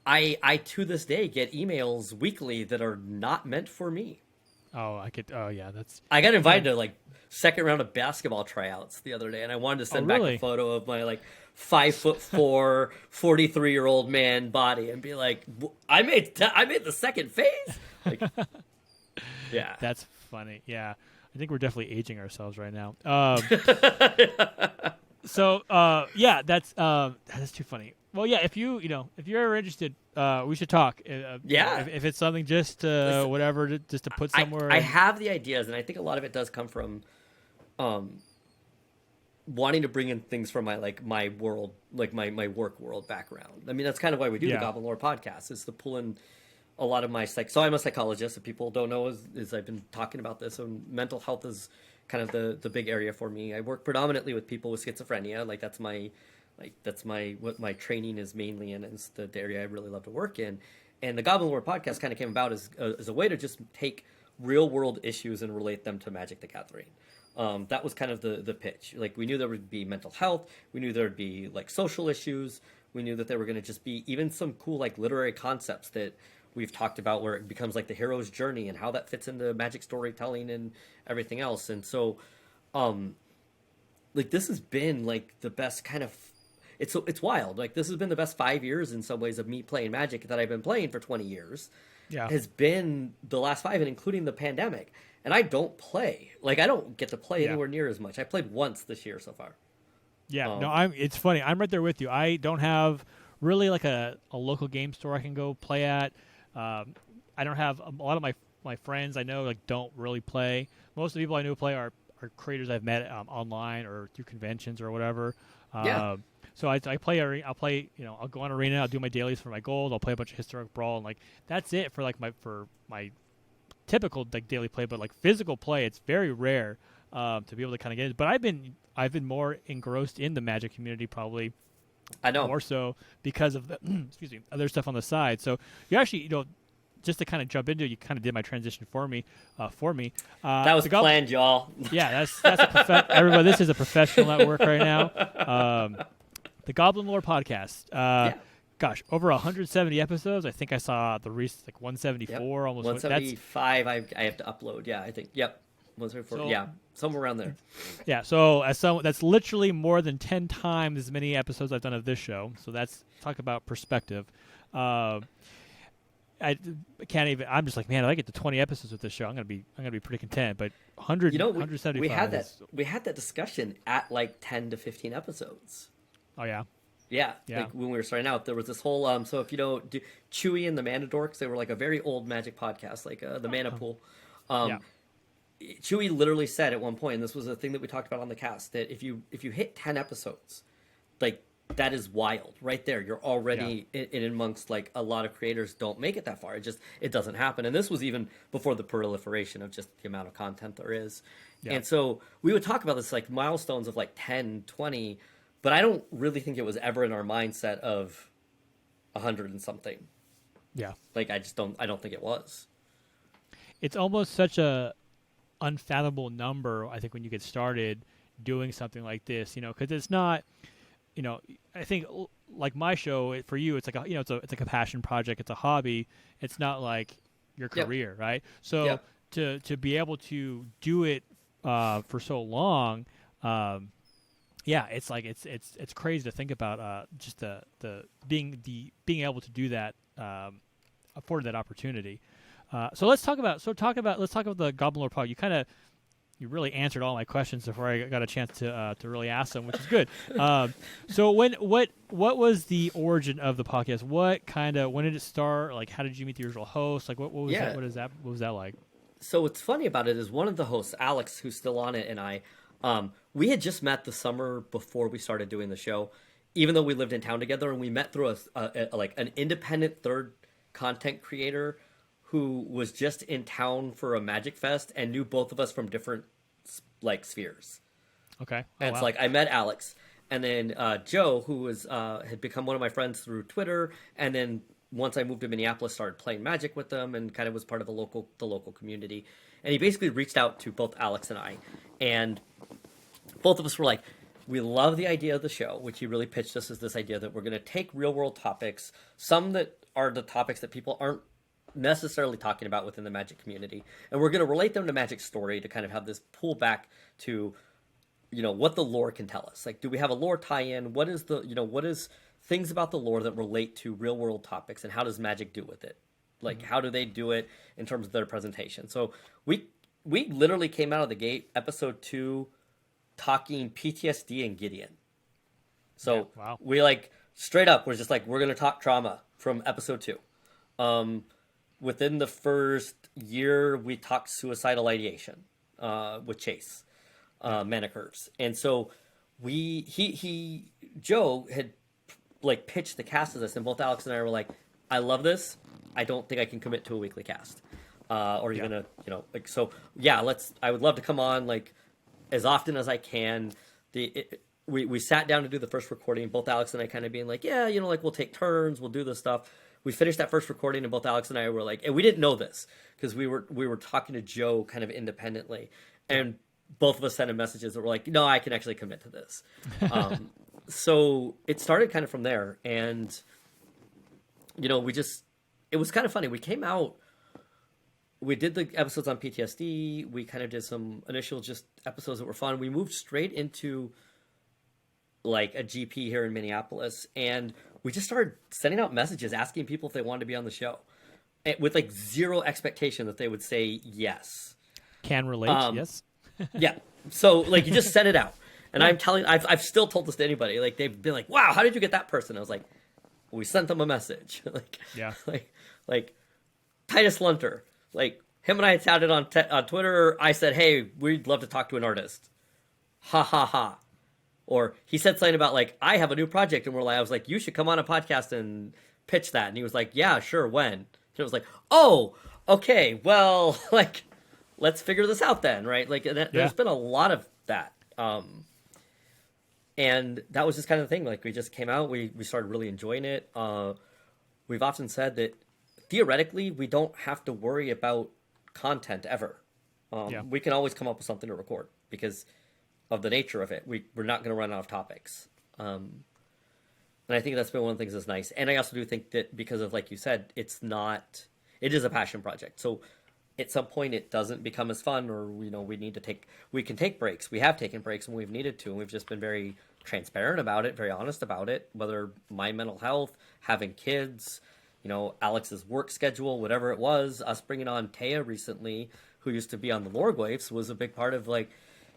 I to this day get emails weekly that are not meant for me. I got invited to like second round of basketball tryouts the other day, and I wanted to send back a photo of my like 5'4", 43-year-old man body and be like, I made the second phase. Like, yeah, that's funny. Yeah, I think we're definitely aging ourselves right now. So that's too funny. Well, yeah, if you're ever interested, we should talk. If it's something just just to put somewhere. I have the ideas, and I think a lot of it does come from wanting to bring in things from my world, like my work world background. I mean, that's kind of why we do the Goblin Lore Podcast, is to pull in a lot of my so I'm a psychologist. If people don't know, is I've been talking about this, and mental health is kind of the big area for me. I work predominantly with people with schizophrenia. Like that's what my training is mainly in. It's the area I really love to work in. And the Goblin Lore Podcast kind of came about as a way to just take real world issues and relate them to Magic the Gathering. That was kind of the pitch. Like, we knew there would be mental health. We knew there would be like social issues. We knew that there were going to just be even some cool like literary concepts that we've talked about, where it becomes like the hero's journey and how that fits into Magic storytelling and everything else. And so, like, this has been like the best kind of. It's wild. Like, this has been the best 5 years in some ways of me playing Magic that I've been playing for 20 years. Yeah, has been the last 5, and including the pandemic. And I don't play. Like, I don't get to play anywhere near as much. I played once this year so far. Yeah, it's funny. I'm right there with you. I don't have really like a local game store I can go play at. I don't have a lot of my friends I know like don't really play. Most of the people I know play are creators I've met online or through conventions or whatever. So I play. I'll play. I'll go on Arena. I'll do my dailies for my gold. I'll play a bunch of Historic Brawl, and like that's it for like my typical like daily play. But like physical play, it's very rare to be able to kind of get it. But I've been more engrossed in the Magic community probably. I know more so because of the other stuff on the side. So you actually just to kind of jump into it, you kind of did my transition for me. That was planned, y'all. Yeah, that's everybody. This is a professional at work right now. The Goblin Lore Podcast. Gosh, over 170 episodes. I think I saw the recent like 174, almost 175. I have to upload. Yeah, I think. Yep, 174. Somewhere around there. Yeah. So that's literally more than 10 times as many episodes I've done of this show. So that's talk about perspective. I can't even. I'm just like, man, if I get to 20 episodes with this show, I'm gonna be pretty content. But 175. We had that discussion at like 10 to 15 episodes. Oh yeah. Yeah. Like when we were starting out, there was this whole so if you know Chewy and the Mana Dorks, they were like a very old Magic podcast, like the Mana Pool. Chewy literally said at one point, and this was a thing that we talked about on the cast, that if you hit 10 episodes, like that is wild right there. You're already in amongst like a lot of creators don't make it that far. It doesn't happen. And this was even before the proliferation of just the amount of content there is. Yeah. And so we would talk about this like milestones of like 10, 20, but I don't really think it was ever in our mindset of 100 and something. Yeah. Like I don't think it was. It's almost such a unfathomable number, I think, when you get started doing something like this, because it's not, I think like my show for you, it's like it's like a passion project, it's a hobby. It's not like your career, right? So to be able to do it for so long, it's like it's crazy to think about just the being able to do that, afforded that opportunity. So let's talk about the Goblin Lore Podcast. You really answered all my questions before I got a chance to really ask them, which is good. So what was the origin of the podcast? When did it start? Like, how did you meet the original host? Like, what was that? What was that like? So what's funny about it is one of the hosts, Alex, who's still on it, and I, we had just met the summer before we started doing the show, even though we lived in town together, and we met through like an independent third content creator who was just in town for a Magic Fest and knew both of us from different like spheres. Okay. And it's like I met Alex, and then Joe, who was had become one of my friends through Twitter, and then once I moved to Minneapolis, started playing Magic with them, and kind of was part of the local community. And he basically reached out to both Alex and I, and both of us were like, we love the idea of the show, which he really pitched us as this idea that we're going to take real world topics, some that are the topics that people aren't necessarily talking about within the Magic community, and we're going to relate them to Magic story to kind of have this pull back to what the lore can tell us. Like, do we have a lore tie-in? What is things about the lore that relate to real world topics, and how does Magic do with it? Like, how do they do it in terms of their presentation? So we literally came out of the gate, episode 2, talking PTSD and Gideon. So we like straight up we're just like, we're going to talk trauma from episode 2. Within the first year, we talked suicidal ideation with Chase Manicurs, and so Joe had like pitched the cast of this, and both Alex and I were like, I love this. I don't think I can commit to a weekly cast, or even I would love to come on like as often as I can. We sat down to do the first recording, both Alex and I kind of being like, like we'll take turns, we'll do this stuff. We finished that first recording, and both Alex and I were like, and we didn't know this because we were talking to Joe kind of independently, and both of us sent him messages that were like, no, I can actually commit to this. So it started kind of from there, and it was kind of funny. We came out, we did the episodes on PTSD. We kind of did some initial just episodes that were fun. We moved straight into like a GP here in Minneapolis, and we just started sending out messages asking people if they wanted to be on the show, with like zero expectation that they would say yes. Can relate, yes. Yeah. So like you just send it out, and I've still told this to anybody. Like they've been like, "Wow, how did you get that person?" I was like, "We sent them a message." like Titus Lunter, like him and I had chatted on Twitter. I said, "Hey, we'd love to talk to an artist." Ha ha ha. Or he said something about like, I have a new project, and I was like, you should come on a podcast and pitch that. And he was like, yeah, sure, when? And it was like, oh, okay, well, like, let's figure this out then, right? Like, there's been a lot of that. And that was just kind of the thing. Like, we just came out, we started really enjoying it. We've often said that theoretically, we don't have to worry about content ever. We can always come up with something to record because of the nature of it. We're not going to run out of topics. And I think that's been one of the things that's nice. And I also do think that because of, like you said, it is a passion project. So at some point it doesn't become as fun, or, we can take breaks. We have taken breaks when we've needed to. And we've just been very transparent about it, very honest about it, whether my mental health, having kids, Alex's work schedule, whatever it was. Us bringing on Taya recently, who used to be on the Lore was a big part of like,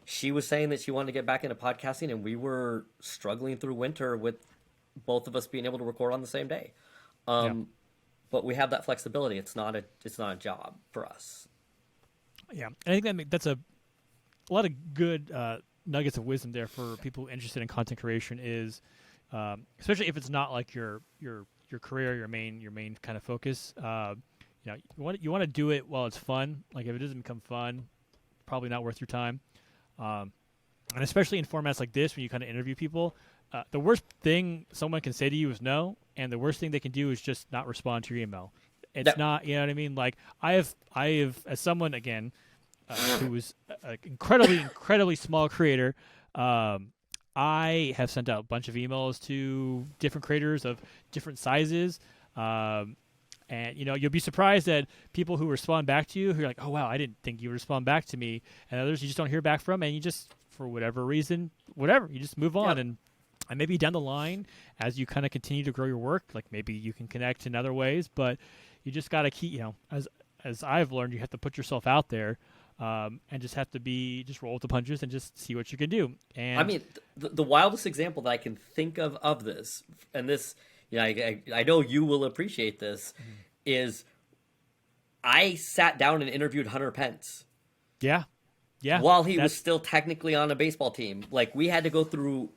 she was saying that she wanted to get back into podcasting, and we were struggling through winter with both of us being able to record on the same day. But we have that flexibility. It's not a job for us. Yeah, and I think that's a lot of good nuggets of wisdom there for people interested in content creation. Is especially if it's not like your career, your main kind of focus. You want to do it while it's fun. Like if it doesn't become fun, probably not worth your time. And especially in formats like this, when you kind of interview people, the worst thing someone can say to you is no, and the worst thing they can do is just not respond to your email. It's not, you know what I mean? Like I have as someone again who was an incredibly small creator. I have sent out a bunch of emails to different creators of different sizes. And, you'll be surprised at people who respond back to you who are like, oh, wow, I didn't think you would respond back to me. And others you just don't hear back from. And you just, for whatever reason, you just move on. And maybe down the line, as you kind of continue to grow your work, like maybe you can connect in other ways. But you just got to keep, as I've learned, you have to put yourself out there. And just have to just roll with the punches and just see what you can do. And I mean, the wildest example that I can think of this, and this, I know you will appreciate this, is I sat down and interviewed Hunter Pence. Yeah. While he was still technically on a baseball team. Like, we had to go through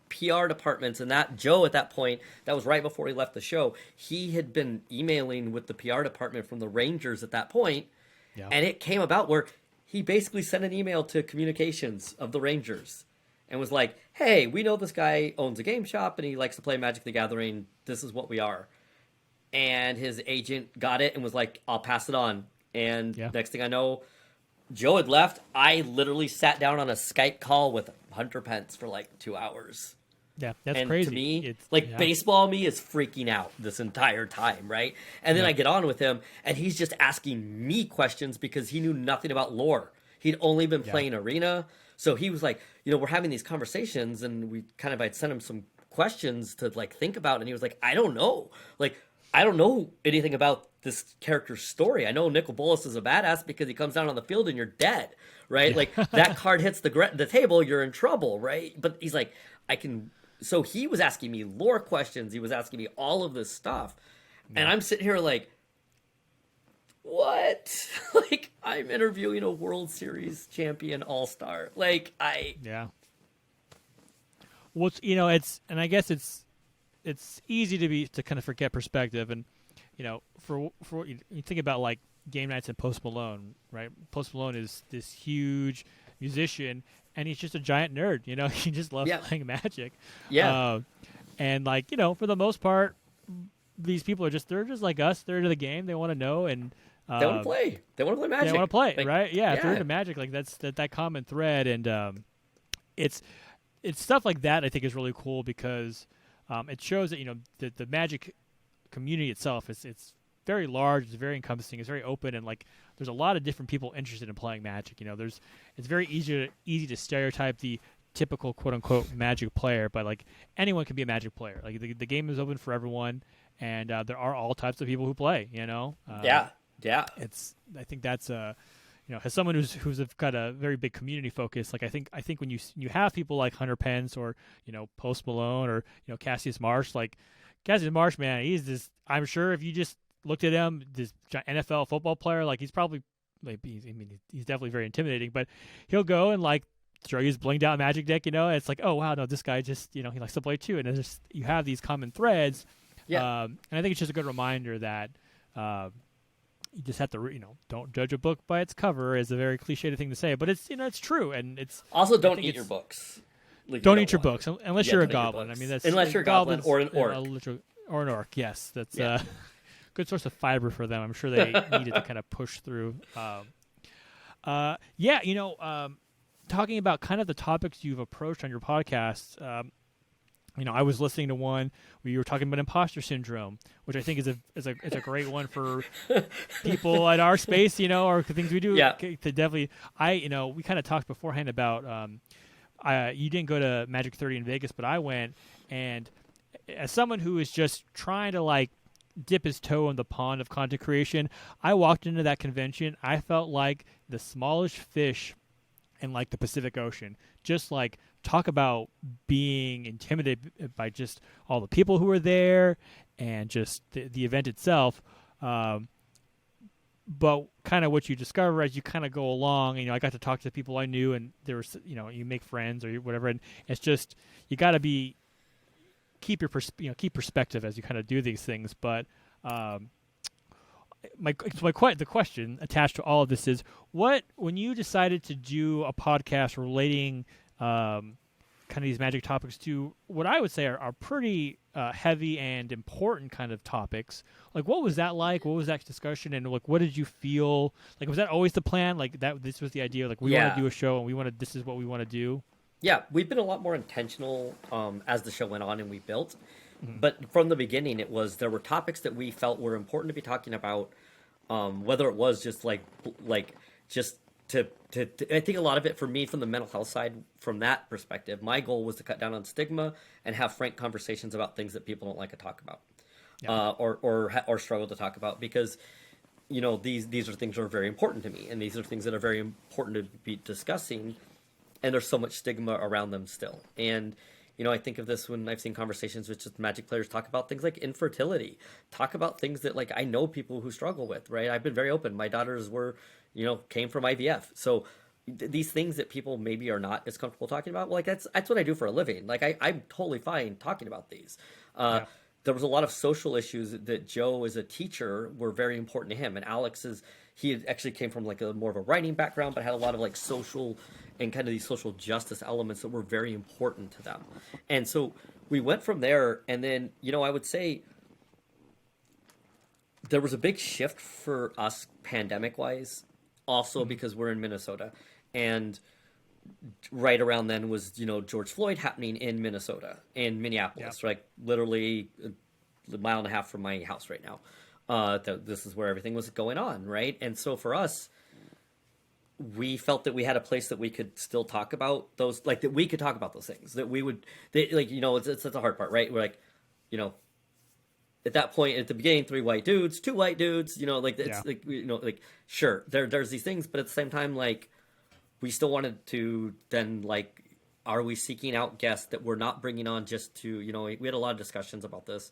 PR departments, and that Joe at that point, that was right before he left the show, he had been emailing with the PR department from the Rangers at that point. Yeah. And it came about where he basically sent an email to communications of the Rangers and was like, hey, we know this guy owns a game shop and he likes to play Magic the Gathering. This is what we are. And his agent got it and was like, I'll pass it on. And next thing I know, Joe had left. I literally sat down on a Skype call with Hunter Pence for like 2 hours. Yeah, that's and crazy. To me, baseball me is freaking out this entire time, right? And then I get on with him, and he's just asking me questions because he knew nothing about lore. He'd only been playing Arena. So he was like, we're having these conversations, and I'd sent him some questions to, like, think about, and he was like, I don't know. Like, I don't know anything about this character's story. I know Nicol Bolas is a badass because he comes down on the field and you're dead, right? Yeah. Like, that card hits the table, you're in trouble, right? But he's like, So he was asking me lore questions. He was asking me all of this stuff. Yeah. And I'm sitting here like, what? Like, I'm interviewing a World Series champion all-star. Yeah. Well, I guess it's easy to kind of forget perspective. And, for you think about, like, game nights and Post Malone, right? Post Malone is this huge musician, and he's just a giant nerd, he just loves playing Magic. Yeah. And for the most part, they're just like us. They're into the game. They want to know, and they want to play. They want to play Magic. They want to play, right? Yeah. If they're into Magic, like that's that common thread. And it's stuff like that I think is really cool because it shows that, the Magic community itself it's very large, it's very encompassing, it's very open, and like there's a lot of different people interested in playing Magic. It's very easy to stereotype the typical quote unquote Magic player, but like anyone can be a Magic player. Like the game is open for everyone, and there are all types of people who play. Yeah. I think that's as someone who's got a very big community focus, like I think when you have people like Hunter Pence or Post Malone or Cassius Marsh, like Cassius Marsh, man, he's this. I'm sure if you just looked at him, this NFL football player, like he's probably, he's definitely very intimidating, but he'll go and like throw his blinged out Magic deck, it's like, oh wow, no, this guy just, he likes to play too, and just you have these common threads. Yeah. And I think it's just a good reminder that you just have to, don't judge a book by its cover is a very cliched thing to say, but it's, it's true, and it's also don't eat your books. Like, don't eat your books unless you're a goblin. I mean, that's unless you're a goblin or an orc. Or an orc, yes, that's good source of fiber for them. I'm sure they needed to kind of push through. Talking about kind of the topics you've approached on your podcast. I was listening to one where you were talking about imposter syndrome, which I think is a great one for people at our space, or things we do. Yeah. To definitely, we kind of talked beforehand about. You didn't go to Magic 30 in Vegas, but I went, and as someone who is just trying to like dip his toe in the pond of content creation, I walked into that convention. I felt like the smallest fish in like the Pacific Ocean. Just like talk about being intimidated by just all the people who were there and just the event itself. But kind of what you discover as you kind of go along, and I got to talk to people I knew, and there was, you make friends or whatever, and it's just you got to be keep your keep perspective as you kind of do these things. But the question attached to all of this is, when you decided to do a podcast relating kind of these magic topics to what I would say are pretty heavy and important kind of topics, like what was that like? What was that discussion? And like, what did you feel? Like, was that always the plan? Like this was the idea, like we want to do a show and this is what we want to do? Yeah, we've been a lot more intentional as the show went on and we built. But from the beginning, there were topics that we felt were important to be talking about, whether it was just I think a lot of it for me from the mental health side, from that perspective, my goal was to cut down on stigma and have frank conversations about things that people don't like to talk about, or struggle to talk about, because these are things that are very important to me, and these are things that are very important to be discussing, and there's so much stigma around them still. And I think of this when I've seen conversations with just Magic players talk about things like infertility, talk about things that like I know people who struggle with, right? I've been very open. My daughters came from IVF. So these things that people maybe are not as comfortable talking about, well, like that's what I do for a living. Like I'm totally fine talking about these. There was a lot of social issues that Joe as a teacher were very important to him. And he actually came from like more of a writing background, but had a lot of like social and kind of these social justice elements that were very important to them. And so we went from there. And then, I would say there was a big shift for us pandemic wise, also because we're in Minnesota. And right around then was, George Floyd happening in Minnesota, in Minneapolis, like literally a mile and a half from my house right now. This is where everything was going on, right? And so for us, we felt that we had a place that we could still talk about those, like that we could talk about those things, that we would, it's the hard part, right? We're like, at that point at the beginning, 3 white dudes, 2 white dudes, sure, there's these things, but at the same time, like, we still wanted to then, like, are we seeking out guests that we're not bringing on just to, we had a lot of discussions about this,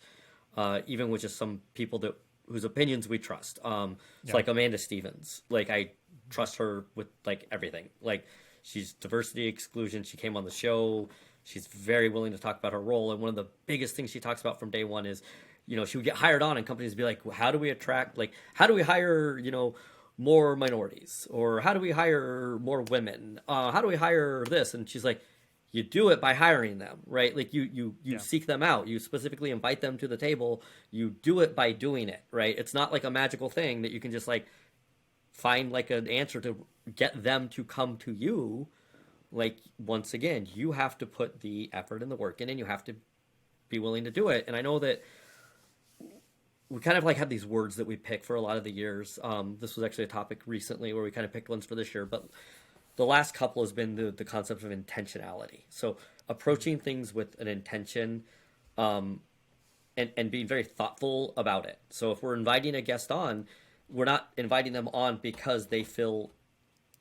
even with just some people whose opinions we trust. Like Amanda Stevens, like I trust her with like everything. Like she's diversity exclusion. She came on the show. She's very willing to talk about her role. And one of the biggest things she talks about from day one is, she would get hired on and companies would be like, well, how do we hire, more minorities, or how do we hire more women? How do we hire this? And she's like, you do it by hiring them, right? Like you seek them out. You specifically invite them to the table. You do it by doing it, right? It's not like a magical thing that you can just like find like an answer to get them to come to you. Like, once again, you have to put the effort and the work in, and you have to be willing to do it. And I know that we kind of like have these words that we pick for a lot of the years. This was actually a topic recently where we kind of picked ones for this year, but the last couple has been the concept of intentionality. So approaching things with an intention, and being very thoughtful about it. So if we're inviting a guest on, we're not inviting them on because they fill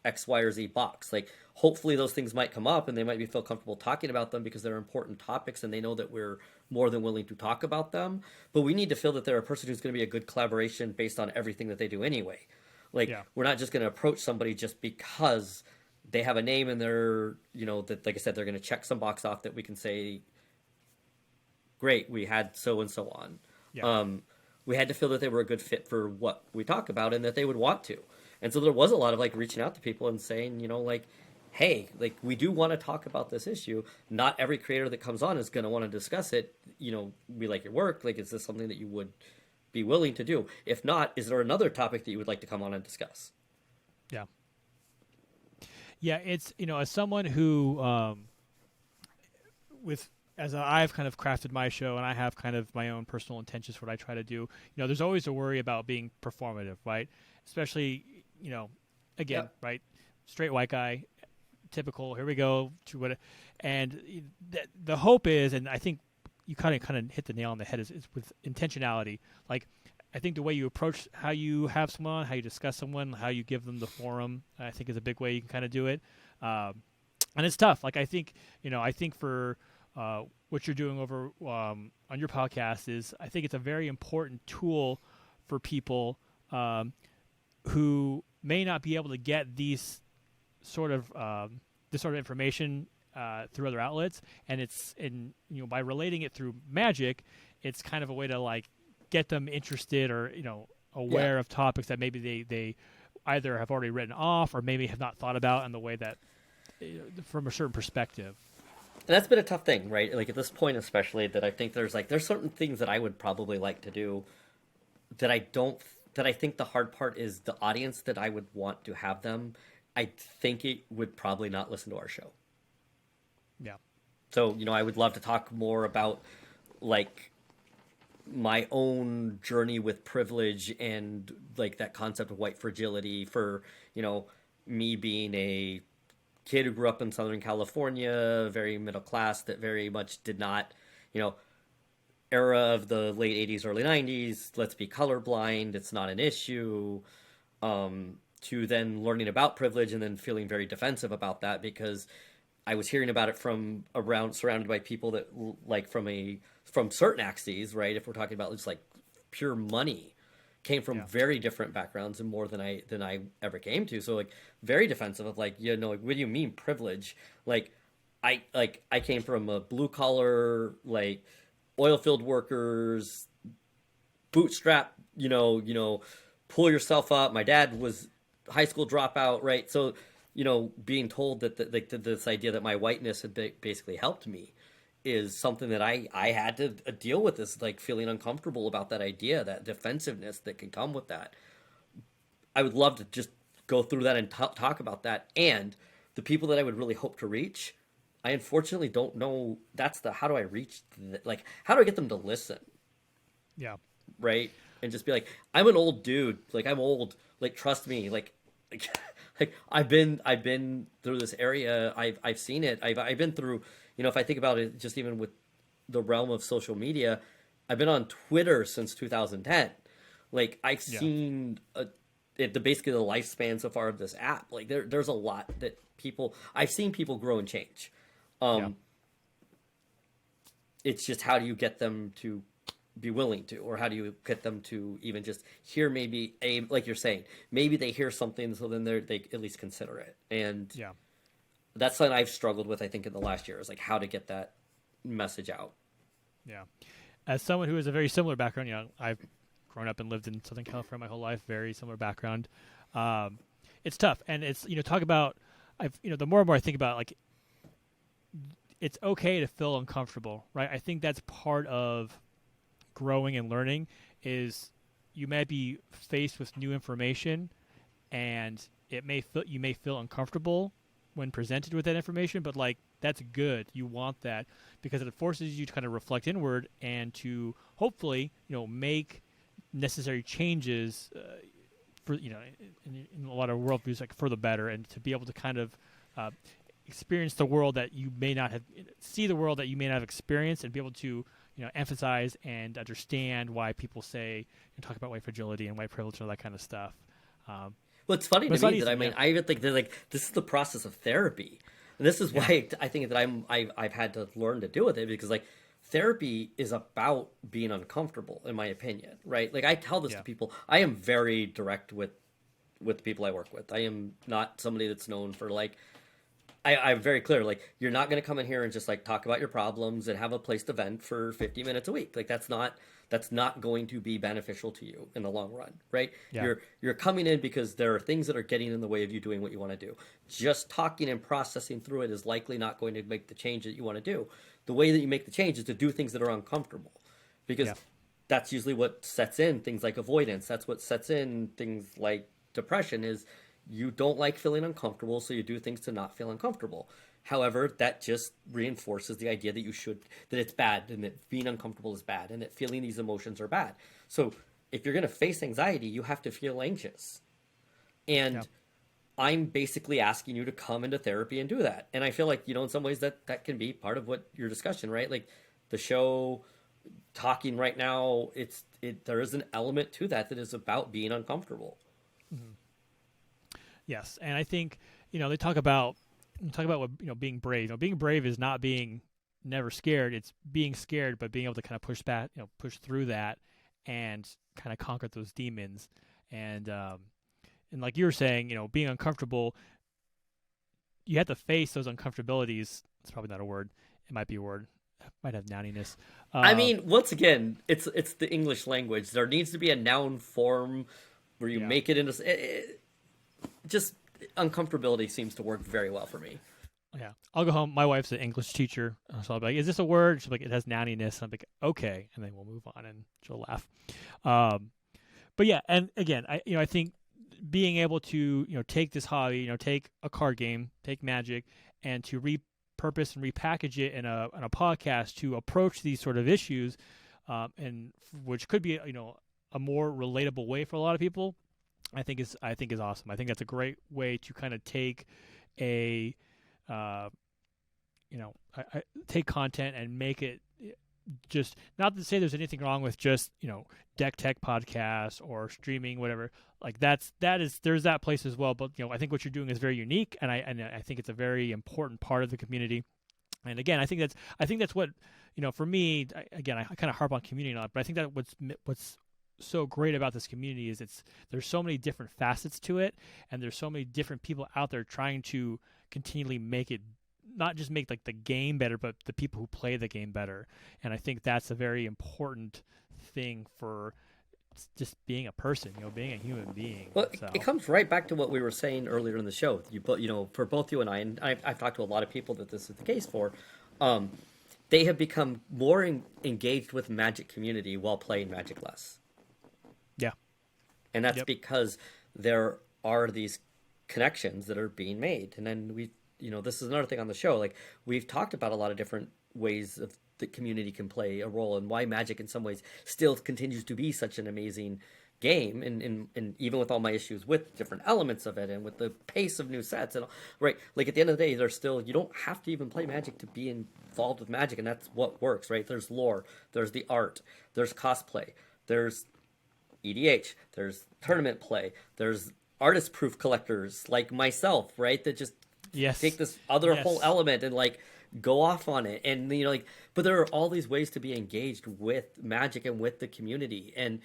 X, Y, or Z box. Like, hopefully those things might come up and they might feel comfortable talking about them because they're important topics and they know that we're more than willing to talk about them. But we need to feel that they're a person who's going to be a good collaboration based on everything that they do anyway. Like, we're not just going to approach somebody just because they have a name and they're, that, like I said, they're going to check some box off that we can say, great, we had so and so on. We had to feel that they were a good fit for what we talk about and that they would want to. And so there was a lot of like reaching out to people and saying, like, hey, like, we do want to talk about this issue. Not every creator that comes on is going to want to discuss it. We like your work. Like, is this something that you would be willing to do? If not, is there another topic that you would like to come on and discuss? Yeah, it's, as someone who, I've kind of crafted my show and I have kind of my own personal intentions for what I try to do, there's always a worry about being performative, right? Especially, again, right? Straight white guy, typical, here we go, to what, and the hope is, and I think you kind of hit the nail on the head, is with intentionality. Like, I think the way you approach how you have someone, how you discuss someone, how you give them the forum, I think is a big way you can kind of do it. And it's tough. Like, I think for what you're doing over on your podcast is, I think it's a very important tool for people who may not be able to get this sort of information through other outlets, and by relating it through magic, it's kind of a way to like get them interested or aware of topics that maybe they either have already written off or maybe have not thought about in the way that from a certain perspective. And that's been a tough thing, right? Like at this point, especially, that I think there's certain things that I would probably like to do that I think the hard part is the audience that I would want to have them. I think it would probably not listen to our show. Yeah. So, I would love to talk more about like my own journey with privilege and like that concept of white fragility for, me being a kid who grew up in Southern California, very middle class, that very much did not, era of the late 80s, early 90s, let's be colorblind, it's not an issue, to then learning about privilege and then feeling very defensive about that because I was hearing about it from around, surrounded by people that like from certain axes, right? If we're talking about just like pure money, came from very different backgrounds and more than I ever came to. So like very defensive of like, like, what do you mean privilege? Like I came from a blue collar, like oil field workers, bootstrap, pull yourself up. My dad was high school dropout, right? So, being told that this idea that my whiteness had basically helped me is something that I had to deal with, is like feeling uncomfortable about that idea, that defensiveness that can come with that. I would love to just go through that and talk about that. And the people that I would really hope to reach, I unfortunately don't know. How do I reach, how do I get them to listen? Yeah. Right. And just be like, I'm an old dude. Like, I'm old. Like, trust me. Like I've been through this area. I've seen it. I've been through, if I think about it, just even with the realm of social media, I've been on Twitter since 2010. Like, I've seen basically the lifespan so far of this app. Like, there's a lot that I've seen people grow and change. It's just, how do you get them to be willing to, or how do you get them to even just hear, maybe like you're saying, maybe they hear something, so then they at least consider it. And that's something I've struggled with, I think, in the last year, is like how to get that message out. Yeah. As someone who has a very similar background, I've grown up and lived in Southern California my whole life, very similar background. It's tough. And it's, talk about, the more and more I think about, like, it's okay to feel uncomfortable, right? I think that's part of growing and learning, is you may be faced with new information and you may feel uncomfortable when presented with that information, but like, that's good. You want that because it forces you to kind of reflect inward and to hopefully, make necessary changes for, in a lot of worldviews, like for the better, and to be able to kind of experience the world that you may not have, see the world that you may not have experienced, and be able to emphasize and understand why people say and talk about white fragility and white privilege and all that kind of stuff. Well, it's funny to me that I even think that like this is the process of therapy, and this is why I think that I've had to learn to deal with it, because like therapy is about being uncomfortable, in my opinion, right? Like I tell this to people. I am very direct with the people I work with. I am not somebody that's known for like. I'm very clear, like, you're not going to come in here and just like talk about your problems and have a place to vent for 50 minutes a week. Like that's not going to be beneficial to you in the long run, right? Yeah. You're coming in because there are things that are getting in the way of you doing what you want to do. Just talking and processing through it is likely not going to make the change that you want to do. The way that you make the change is to do things that are uncomfortable, because that's usually what sets in things like avoidance. That's what sets in things like depression, is you don't like feeling uncomfortable, so you do things to not feel uncomfortable. However, that just reinforces the idea that that it's bad, and that being uncomfortable is bad, and that feeling these emotions are bad. So if you're going to face anxiety, you have to feel anxious. And I'm basically asking you to come into therapy and do that. And I feel like, in some ways that can be part of what your discussion, right? Like the show, talking right now, there is an element to that is about being uncomfortable. Mm-hmm. Yes, and I think they talk about what being brave. Being brave is not being never scared; it's being scared, but being able to kind of push back, push through that, and kind of conquer those demons. And like you were saying, being uncomfortable, you have to face those uncomfortabilities It's probably not a word. It might be a word. It might have nouniness. I mean, once again, it's the English language. There needs to be a noun form where you make it into just uncomfortability seems to work very well for me. Yeah, I'll go home. My wife's an English teacher, so I'll be like, "Is this a word?" She'll be like, "It has nouniness." And I'm like, "Okay," and then we'll move on, and she'll laugh. But yeah, and again, I think being able to take this hobby, take a card game, take Magic, and to repurpose and repackage it in a podcast to approach these sort of issues, and which could be a more relatable way for a lot of people, I think is awesome. I think that's a great way to kind of take a take content and make it just, not to say there's anything wrong with just deck tech podcasts or streaming, whatever, like there's that place as well, but I think what you're doing is very unique, and I think it's a very important part of the community. And again, I think that's what for me, I kind of harp on community a lot, but I think that what's so great about this community is there's so many different facets to it, and there's so many different people out there trying to continually make it, not just make like the game better, but the people who play the game better. And I think that's a very important thing for just being a person, being a human being. Well, it comes right back to what we were saying earlier in the show. For both you and I've talked to a lot of people that this is the case for. They have become more engaged with Magic community while playing Magic less. Yeah. And that's because there are these connections that are being made. And then this is another thing on the show. Like, we've talked about a lot of different ways of the community can play a role, and why Magic in some ways still continues to be such an amazing game. And even with all my issues with different elements of it and with the pace of new sets and right, like at the end of the day, there's still, you don't have to even play Magic to be involved with Magic. And that's what works, right? There's lore, there's the art, there's cosplay, there's EDH, there's tournament play, there's artist proof collectors like myself, right? That just take this other whole element and like go off on it. And but there are all these ways to be engaged with Magic and with the community. And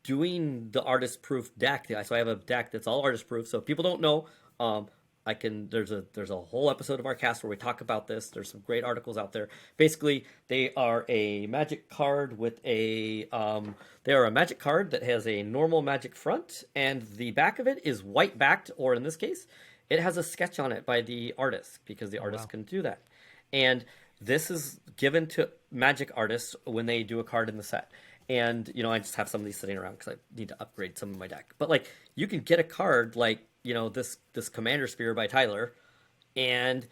doing the artist proof deck, so I have a deck that's all artist proof, so if people don't know, there's a whole episode of our cast where we talk about this. There's some great articles out there. Basically, they are a Magic card with they are a Magic card that has a normal Magic front, and the back of it is white backed, or in this case, it has a sketch on it by the artist, because the artist can do that. And this is given to Magic artists when they do a card in the set. And I just have some of these sitting around because I need to upgrade some of my deck. But like, you can get a card like this Commander Spear by Tyler, and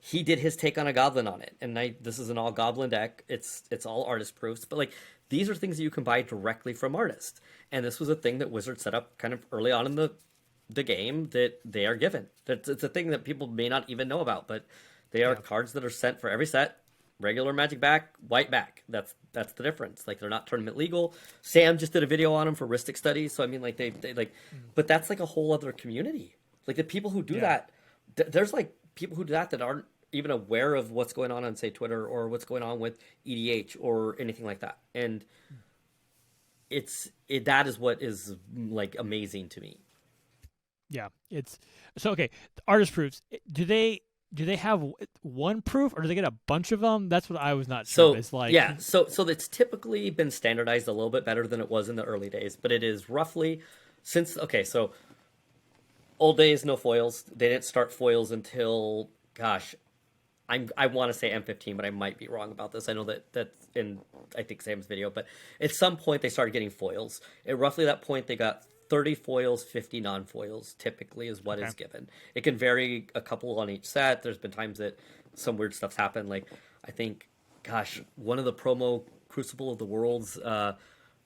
he did his take on a Goblin on it. And this is an all Goblin deck. It's all artist proofs, but like, these are things that you can buy directly from artists. And this was a thing that Wizards set up kind of early on in the game, that they are given. It's a thing that people may not even know about, but they are cards that are sent for every set. Regular Magic back, white back. That's the difference. Like, they're not tournament legal. Sam just did a video on them for Ristic Studies. So I mean, like, they like, but that's like a whole other community. Like, the people who do that, there's like people who do that aren't even aware of what's going on say Twitter, or what's going on with EDH or anything like that. And that is what is like amazing to me. Yeah, it's so okay. The artist proofs, do they have one proof, or do they get a bunch of them? That's what I was not sure. So it's like, so it's typically been standardized a little bit better than it was in the early days, but it is roughly so old days, no foils. They didn't start foils until, gosh, I want to say M15, but I might be wrong about this. I know that's in, I think, Sam's video, but at some point they started getting foils. At roughly that point, they got 30 foils, 50 non-foils typically is what is given. It can vary a couple on each set. There's been times that some weird stuff's happened. Like, I think, gosh, one of the promo Crucible of the Worlds,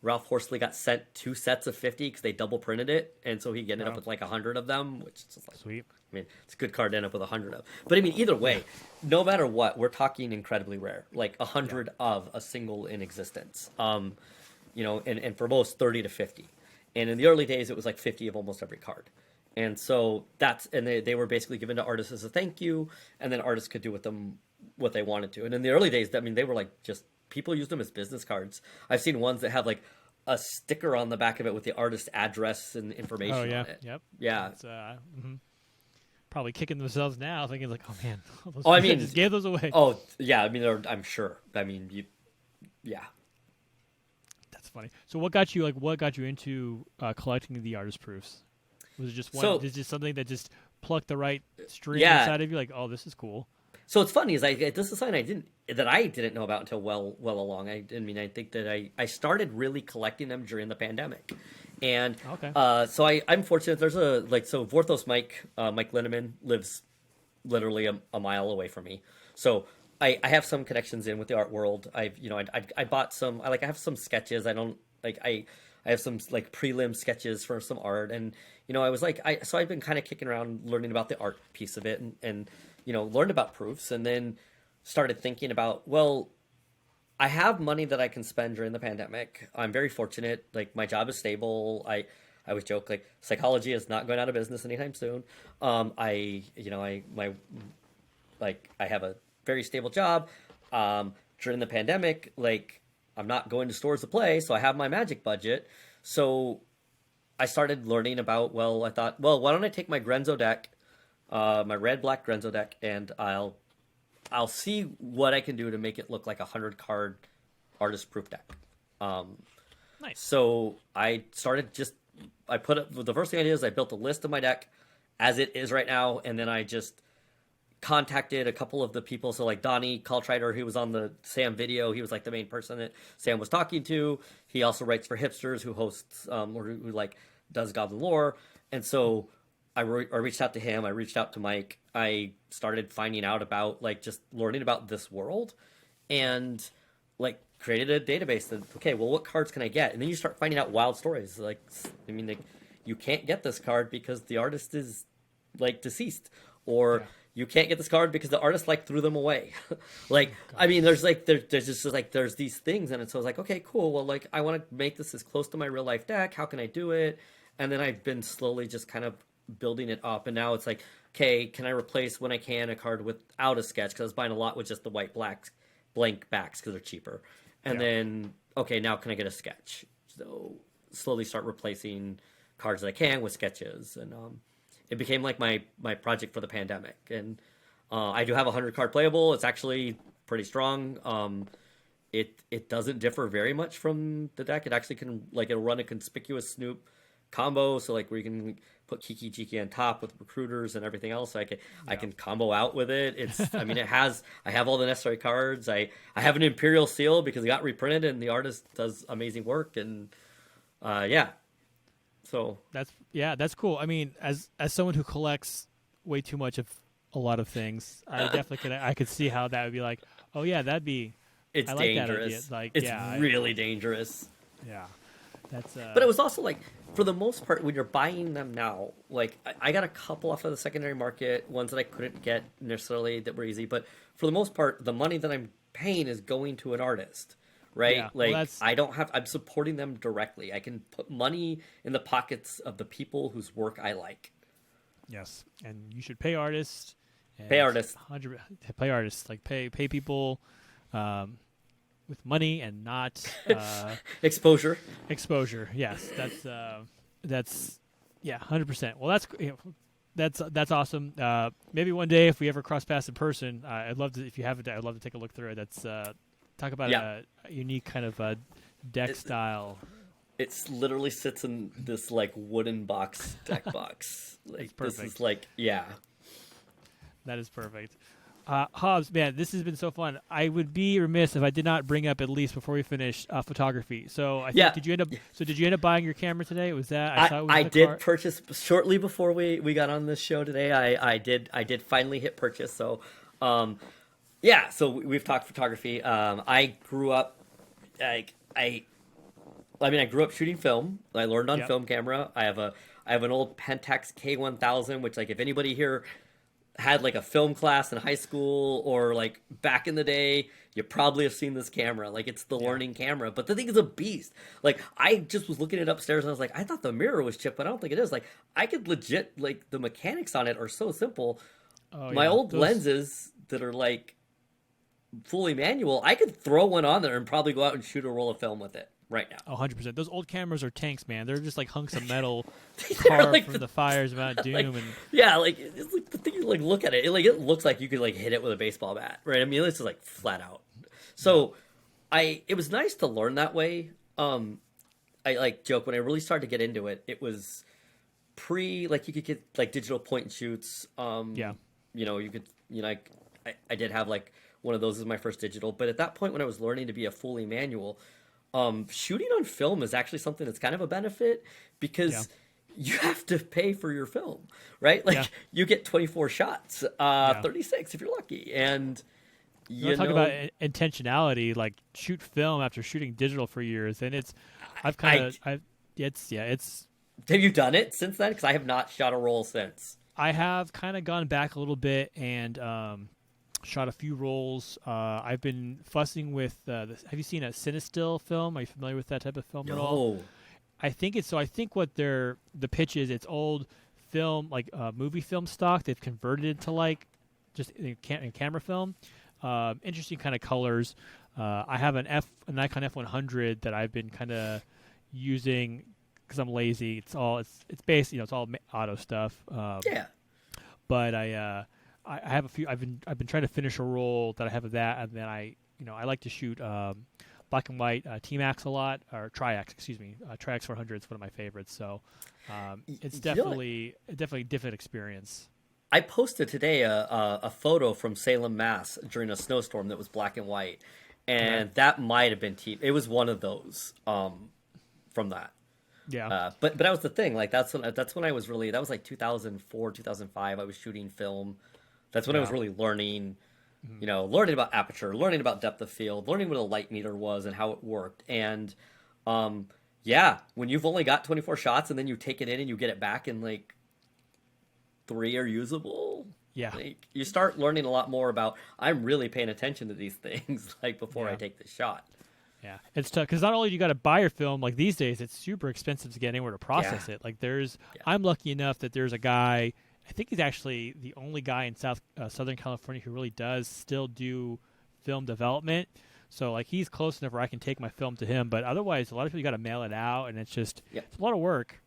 Ralph Horsley got sent 2 sets of 50 because they double printed it. And so he ended up with like 100 of them, which is just like, sweet. I mean, it's a good card to end up with 100 of. But I mean, either way, no matter what, we're talking incredibly rare. Like 100 of a single in existence. And for most, 30 to 50. And in the early days, it was like 50 of almost every card. And so they were basically given to artists as a thank you, and then artists could do with them what they wanted to. And in the early days, I mean, they were like, just, people used them as business cards. I've seen ones that have like a sticker on the back of it with the artist's address and information on it. Yep. Yeah. probably kicking themselves now, thinking like, "Oh man, I mean, just gave those away." Oh yeah, I mean, I'm sure. I mean, yeah. That's funny. So what got you into collecting the artist proofs? Was it just one? So, is it just something that just plucked the right string yeah. inside of you? Like, oh, this is cool. So it's funny is this is something I didn't know about until well along. I think that I started really collecting them during the pandemic, and so I'm fortunate. There's Vorthos Mike Linneman lives literally a mile away from me, so I have some connections in with the art world. I bought some. I have some sketches. I have some like prelim sketches for some art, and I was so I've been kind of kicking around learning about the art piece of it, and learned about proofs, and then started thinking about, well, I have money that I can spend during the pandemic. I'm very fortunate. Like, my job is stable. I always joke, like, psychology is not going out of business anytime soon. I have a very stable job. During the pandemic, like, I'm not going to stores to play, so I have my Magic budget. So I started learning about, I thought, why don't I take my Grenzo deck, my red-black Grenzo deck, and I'll see what I can do to make it look like a 100-card artist proof deck. Nice. So I started the first thing I did is I built a list of my deck as it is right now, and then I just contacted a couple of the people. So like Donnie Kaltrider, who was on the Sam video, he was like the main person that Sam was talking to. He also writes for Hipsters, who hosts or who like does Goblin Lore, and so I reached out to him. I reached out to Mike. I started finding out about, like, just learning about this world, and like created a database that, okay, well, what cards can I get? And then you start finding out wild stories. Like, you can't get this card because the artist is like deceased, or you can't get this card because the artist like threw them away. Like, I mean, there's just like, there's these things. And so I was like, okay, cool. Well, like, I want to make this as close to my real life deck. How can I do it? And then I've been slowly just kind of building it up, and now it's like, okay, can I replace when I can a card without a sketch, because I was buying a lot with just the white blank backs because they're cheaper, and then okay, now can I get a sketch? So slowly start replacing cards that I can with sketches, and it became like my project for the pandemic. And I do have 100-card playable. It's actually pretty strong. It doesn't differ very much from the deck. It actually can, like, it'll run a conspicuous Snoop combo, so like where you can put Kiki Jiki on top with recruiters and everything else. I can combo out with it. It's I mean, I have all the necessary cards. I have an Imperial Seal because it got reprinted and the artist does amazing work, and so that's cool. I mean, as someone who collects way too much of a lot of things, I definitely I could see how that would be like, oh yeah, that'd be, it's I dangerous. Like, it's really dangerous. Yeah. That's but it was also like, for the most part, when you're buying them now, like, I got a couple off of the secondary market, ones that I couldn't get necessarily that were easy, but for the most part, the money that I'm paying is going to an artist, right? Yeah, like, I'm supporting them directly. I can put money in the pockets of the people whose work I like. Yes, and you should pay artists. Pay artists. Pay artists. Like, pay people with money and not exposure. Yes, that's 100%. Well, that's awesome. Maybe one day if we ever cross paths in person, I'd love to. If you haven't, I'd love to take a look through it. That's talk about a unique kind of deck style. It literally sits in this like wooden deck box. Like, this is like, that is perfect. Hobbes, man, this has been so fun. I would be remiss if I did not bring up, at least before we finish, photography. So I think, did you end up buying your camera today? Was that I did purchase shortly before we got on this show today. I did finally hit purchase. So so we've talked photography. I grew up I grew up shooting film. I learned on film camera. I have an old Pentax K1000, which, like, if anybody here had like a film class in high school or like back in the day, you probably have seen this camera. Like, it's the learning camera, but the thing is a beast. Like, I just was looking it upstairs and I was like, I thought the mirror was chipped, but I don't think it is. Like, I could legit, like, the mechanics on it are so simple. My old lenses that are like fully manual, I could throw one on there and probably go out and shoot a roll of film with it. right now. 100%. Those old cameras are tanks, man. They're just like hunks of metal They're carved like from the fires of Mount Doom. like, and yeah, like it's like the thing you like look at it, it looks like you could like hit it with a baseball bat, right? I mean, it's just like flat out. So it was nice to learn that way. I like joke when I really started to get into it, it was like you could get like digital point and shoots. You could, I did have like one of those as my first digital, but at that point when I was learning to be a fully manual, shooting on film is actually something that's kind of a benefit because you have to pay for your film, right? Like you get 24 shots, 36 if you're lucky. And you talk about intentionality, like shoot film after shooting digital for years. And have you done it since then? Because I have not shot a roll since. I have kind of gone back a little bit and shot a few rolls. I've been fussing with. Have you seen a Cinestill film? Are you familiar with that type of film at all? I think what the pitch is. It's old film, like movie film stock. They've converted it to like just in camera film. Interesting kind of colors. I have a Nikon F100 that I've been kind of using because I'm lazy. It's based, it's all auto stuff. But I have a few. I've been trying to finish a roll that I have of that, and then I like to shoot black and white T-Max a lot, or Tri-X, excuse me. Tri-X 400 is one of my favorites. So it's definitely a different experience. I posted today a photo from Salem, Mass. During a snowstorm that was black and white, and that might have been It was one of those from that. Yeah. But that was the thing. Like that's when I was really, that was like 2004, 2005. I was shooting film. That's when I was really learning, learning about aperture, learning about depth of field, learning what a light meter was and how it worked. And when you've only got 24 shots and then you take it in and you get it back and like 3 are usable. Yeah. Like, you start learning a lot more about, I'm really paying attention to these things like before I take this shot. Yeah, it's tough because not only do you got to buy your film, like these days, it's super expensive to get anywhere to process it. Like I'm lucky enough that there's a guy, I think he's actually the only guy in Southern California who really does still do film development. So like he's close enough where I can take my film to him. But otherwise, a lot of people got to mail it out, and it's just it's a lot of work.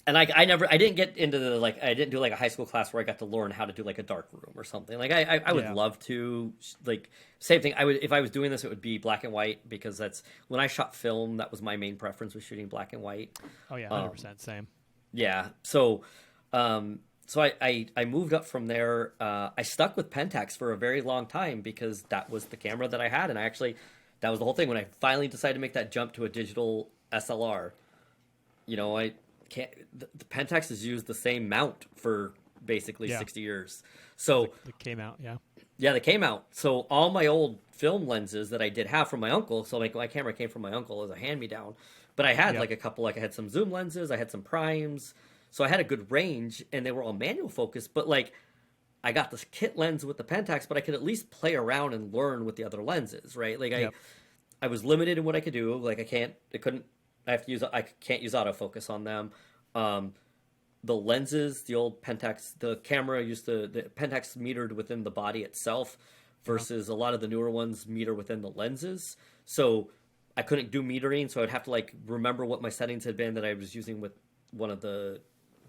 And I didn't get into I didn't do like a high school class where I got to learn how to do like a dark room or something. Like I would love to, like, same thing. If I was doing this, it would be black and white, because that's when I shot film. That was my main preference, was shooting black and white. Oh yeah, 100% same. Yeah. So I moved up from there. I stuck with Pentax for a very long time because that was the camera that I had, and that was the whole thing. When I finally decided to make that jump to a digital SLR, the Pentax has used the same mount for basically 60 years. So the K-mount, the K-mount. So all my old film lenses that I did have from my uncle, so like my camera came from my uncle as a hand-me-down, but I had like a couple, like I had some zoom lenses, I had some primes, so I had a good range, and they were all manual focus, but like I got this kit lens with the Pentax, but I could at least play around and learn with the other lenses, right? Like I was limited in what I could do. Like I can't use autofocus on them. The lenses, the old Pentax, the camera used the Pentax metered within the body itself, versus a lot of the newer ones meter within the lenses. So I couldn't do metering, so I'd have to like remember what my settings had been that I was using with one of the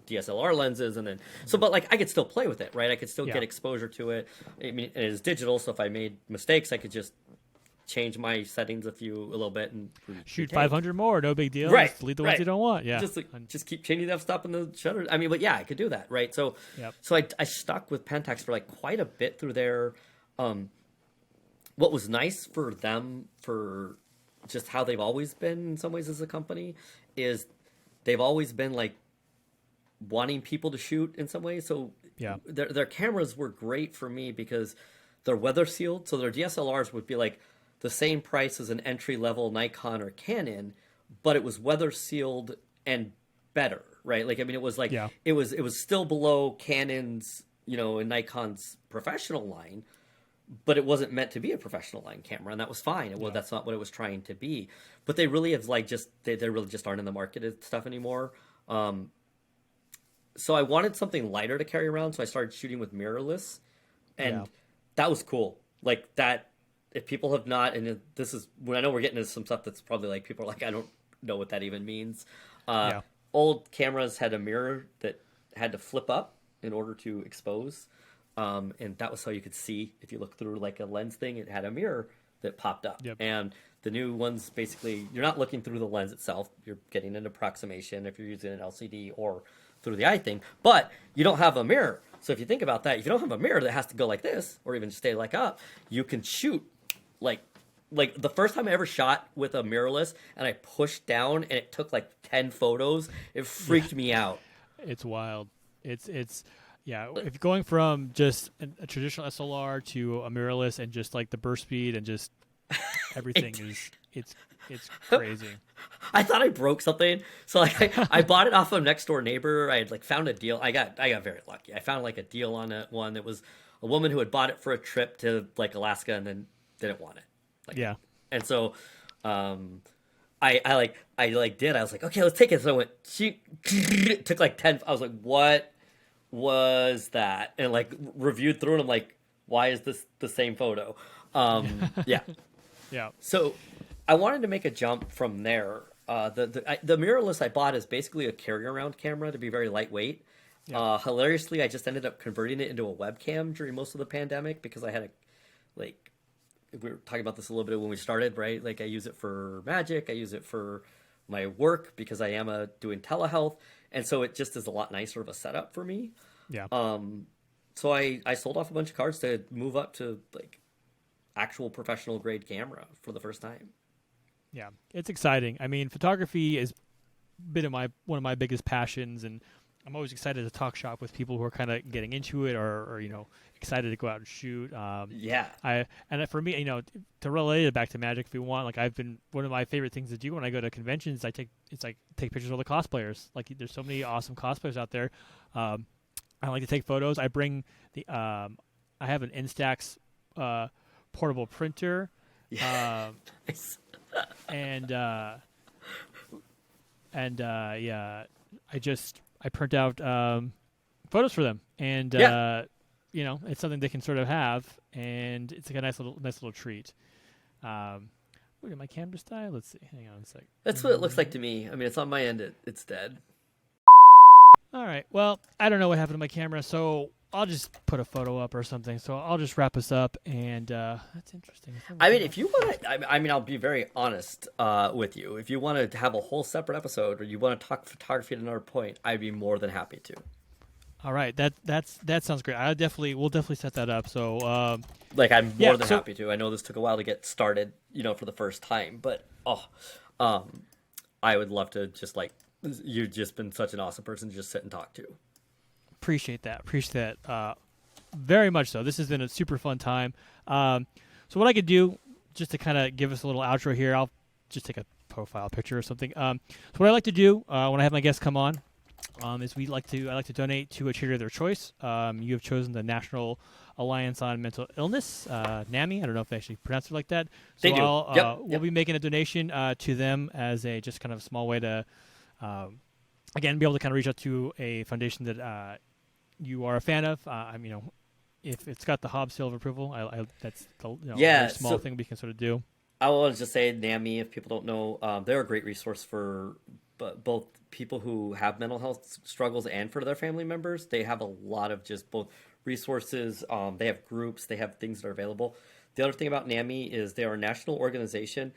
DSLR lenses, and then but like I could still play with it, right? I could still get exposure to it. I mean, it is digital, so if I made mistakes, I could just change my settings a little bit and shoot 500 more, no big deal. Right, just delete the ones you don't want. Yeah, just keep changing that stuff in the shutter. I mean, but I could do that, right? So I stuck with Pentax for like quite a bit through there. What was nice for them, for just how they've always been in some ways as a company, is they've always been like wanting people to shoot in some ways. So their cameras were great for me because they're weather sealed. So their DSLRs would be like the same price as an entry level Nikon or Canon, but it was weather sealed and better, right? Like, I mean, it was like, it was still below Canon's, and Nikon's professional line, but it wasn't meant to be a professional line camera, and that was fine. That's not what it was trying to be. But they really have like they really just aren't in the market and stuff anymore. So I wanted something lighter to carry around, so I started shooting with mirrorless, and that was cool. Like that if people have not, and this is when I know we're getting into some stuff that's probably like people are like, I don't know what that even means. Yeah. Old cameras had a mirror that had to flip up in order to expose, and that was how you could see. If you look through like a lens thing, it had a mirror that popped up. Yep. And the new ones, basically, you're not looking through the lens itself. You're getting an approximation if you're using an LCD or through the eye thing, but you don't have a mirror. So if you think about that, if you don't have a mirror that has to go like this or even stay like up, you can shoot like the first time I ever shot with a mirrorless and I pushed down and it took like 10 photos, it freaked me out. It's wild. It's yeah. If going from just a traditional SLR to a mirrorless and just like the burst speed and just everything it's crazy. I thought I broke something, so like I bought it off of next door neighbor. I had like found a deal. I got very lucky. I found like a deal on one that was a woman who had bought it for a trip to like Alaska and then didn't want it. Like, yeah. And so, I was like, okay, let's take it. So I went, shoot, it took like 10. I was like, what was that? And like reviewed through it. I'm like, why is this the same photo? Yeah. Yeah. So I wanted to make a jump from there. The mirrorless I bought is basically a carry-around camera to be very lightweight. Yeah. Hilariously, I just ended up converting it into a webcam during most of the pandemic because I had we were talking about this a little bit when we started, right? Like I use it for magic. I use it for my work because I am doing telehealth. And so it just is a lot nicer of a setup for me. Yeah. So I sold off a bunch of cards to move up to like actual professional grade camera for the first time. Yeah. It's exciting. I mean, photography has been one of my biggest passions, and I'm always excited to talk shop with people who are kind of getting into it or excited to go out and shoot. For me, to relate it back to magic, if you want, like one of my favorite things to do when I go to conventions, take pictures of the cosplayers. Like there's so many awesome cosplayers out there. I like to take photos. I bring I have an Instax portable printer. Yeah. Nice. I print out photos for them, and it's something they can sort of have, and it's like a nice little treat. Wait, my camera's died? Let's see. Hang on a sec. That's what it looks like to me. I mean, it's on my end. It's dead. All right. Well, I don't know what happened to my camera, so I'll just put a photo up or something. So I'll just wrap us up, and that's interesting. I mean, if you want to, I'll be very honest with you. If you want to have a whole separate episode, or you want to talk photography at another point, I'd be more than happy to. All right, that sounds great. We'll definitely set that up. So, I'm more than happy to. I know this took a while to get started, for the first time, but I would love to just you've just been such an awesome person to just sit and talk to. Appreciate that. Very much so. This has been a super fun time. So what I could do, just to kind of give us a little outro here, I'll just take a profile picture or something. So what I like to do when I have my guests come on is I like to donate to a charity of their choice. You have chosen the National Alliance on Mental Illness, NAMI. I don't know if they actually pronounce it like that. So they do. We'll be making a donation to them as a just kind of small way to, again, be able to kind of reach out to a foundation that you are a fan of. If it's got the Hobbes seal of approval, that's the very small thing we can sort of do. I want to just say NAMI, if people don't know, they're a great resource for both people who have mental health struggles and for their family members. They have a lot of just both resources. They have groups. They have things that are available. The other thing about NAMI is they are a national organization.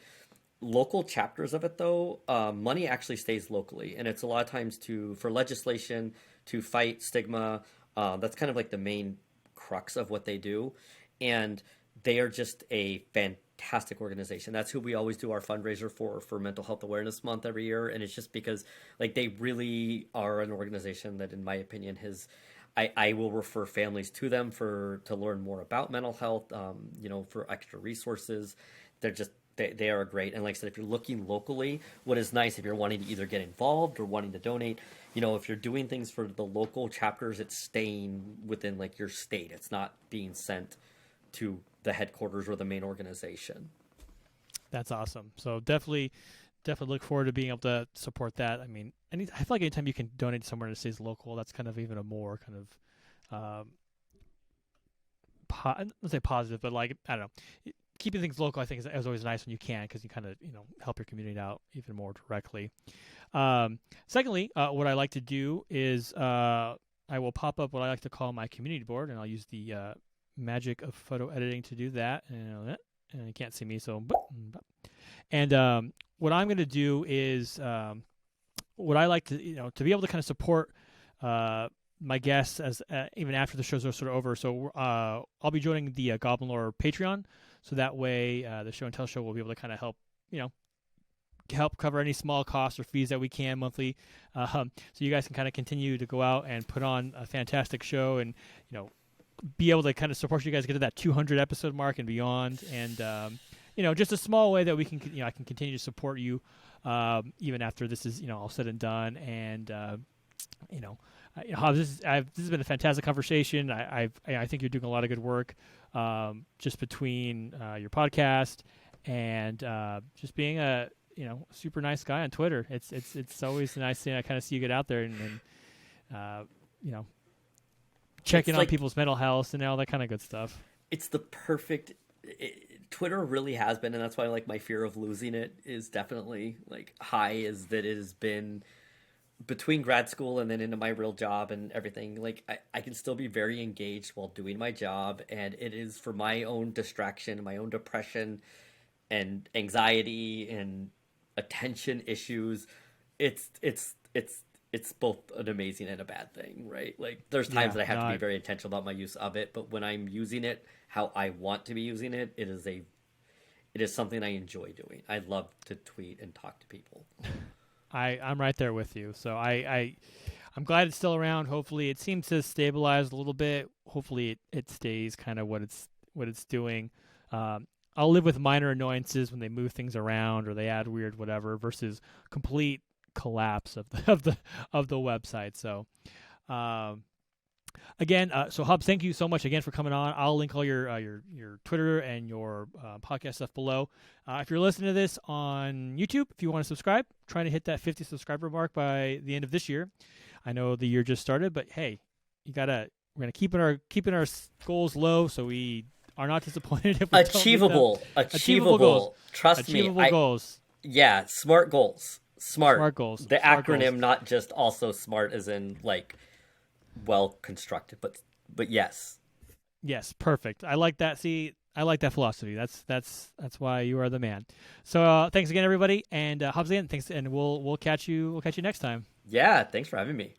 Local chapters of it, though, money actually stays locally, and it's a lot of times for legislation to fight stigma. That's kind of like the main crux of what they do, and they are just a fantastic organization. That's who we always do our fundraiser for Mental Health Awareness Month every year, and it's just because they really are an organization that, in my opinion, I will refer families to them to learn more about mental health, for extra resources. They are great. And like I said, if you're looking locally, what is nice, if you're wanting to either get involved or wanting to donate, if you're doing things for the local chapters, it's staying within your state. It's not being sent to the headquarters or the main organization. That's awesome. So definitely look forward to being able to support that. I mean, I feel like anytime you can donate somewhere that stays local, that's kind of even a more kind of, let's say positive, but I don't know. keeping things local, I think, is always nice when you can, because you kind of help your community out even more directly. Secondly, what I like to do is I will pop up what I like to call my community board, and I'll use the magic of photo editing to do that. And you can't see me, so. And what I'm going to do is what I like to to be able to kind of support my guests as even after the shows are sort of over. So I'll be joining the Goblin Lore Patreon, so that way the Show and Tell show will be able to kind of help cover any small costs or fees that we can monthly, so you guys can kind of continue to go out and put on a fantastic show, and be able to kind of support you guys get to that 200 episode mark and beyond, and just a small way that we can I can continue to support you even after this is all said and done. And Hobbes, this has been a fantastic conversation. I think you're doing a lot of good work, just between your podcast and just being a super nice guy on Twitter. It's always nice to kind of see you get out there and checking on people's mental health and all that kind of good stuff. It's the perfect. Twitter really has been, and that's why my fear of losing it is definitely high. Is that it has been between grad school and then into my real job and everything. I can still be very engaged while doing my job, and it is for my own distraction, my own depression, and anxiety and attention issues. It's both an amazing and a bad thing, right? There's times that I have to be very intentional about my use of it, but when I'm using it how I want to be using it, it is something I enjoy doing. I love to tweet and talk to people. I'm right there with you. So I'm glad it's still around. Hopefully it seems to stabilize a little bit. Hopefully it stays kind of what it's doing. I'll live with minor annoyances when they move things around or they add weird whatever versus complete collapse of the website. So again, so Hobbes, thank you so much again for coming on. I'll link all your Twitter and your podcast stuff below. If you're listening to this on YouTube, if you want to subscribe, trying to hit that 50 subscriber mark by the end of this year. I know the year just started, but hey, we're gonna keep our goals low so we are not disappointed if we achievable goals. Trust me, achievable goals. Yeah, smart goals. Smart goals. The smart acronym, goals. not just also smart as in well constructed, but yes. Yes, perfect. I like that. See, I like that philosophy. That's why you are the man. So thanks again, everybody, and Hobbes again. Thanks, and we'll catch you next time. Yeah, thanks for having me.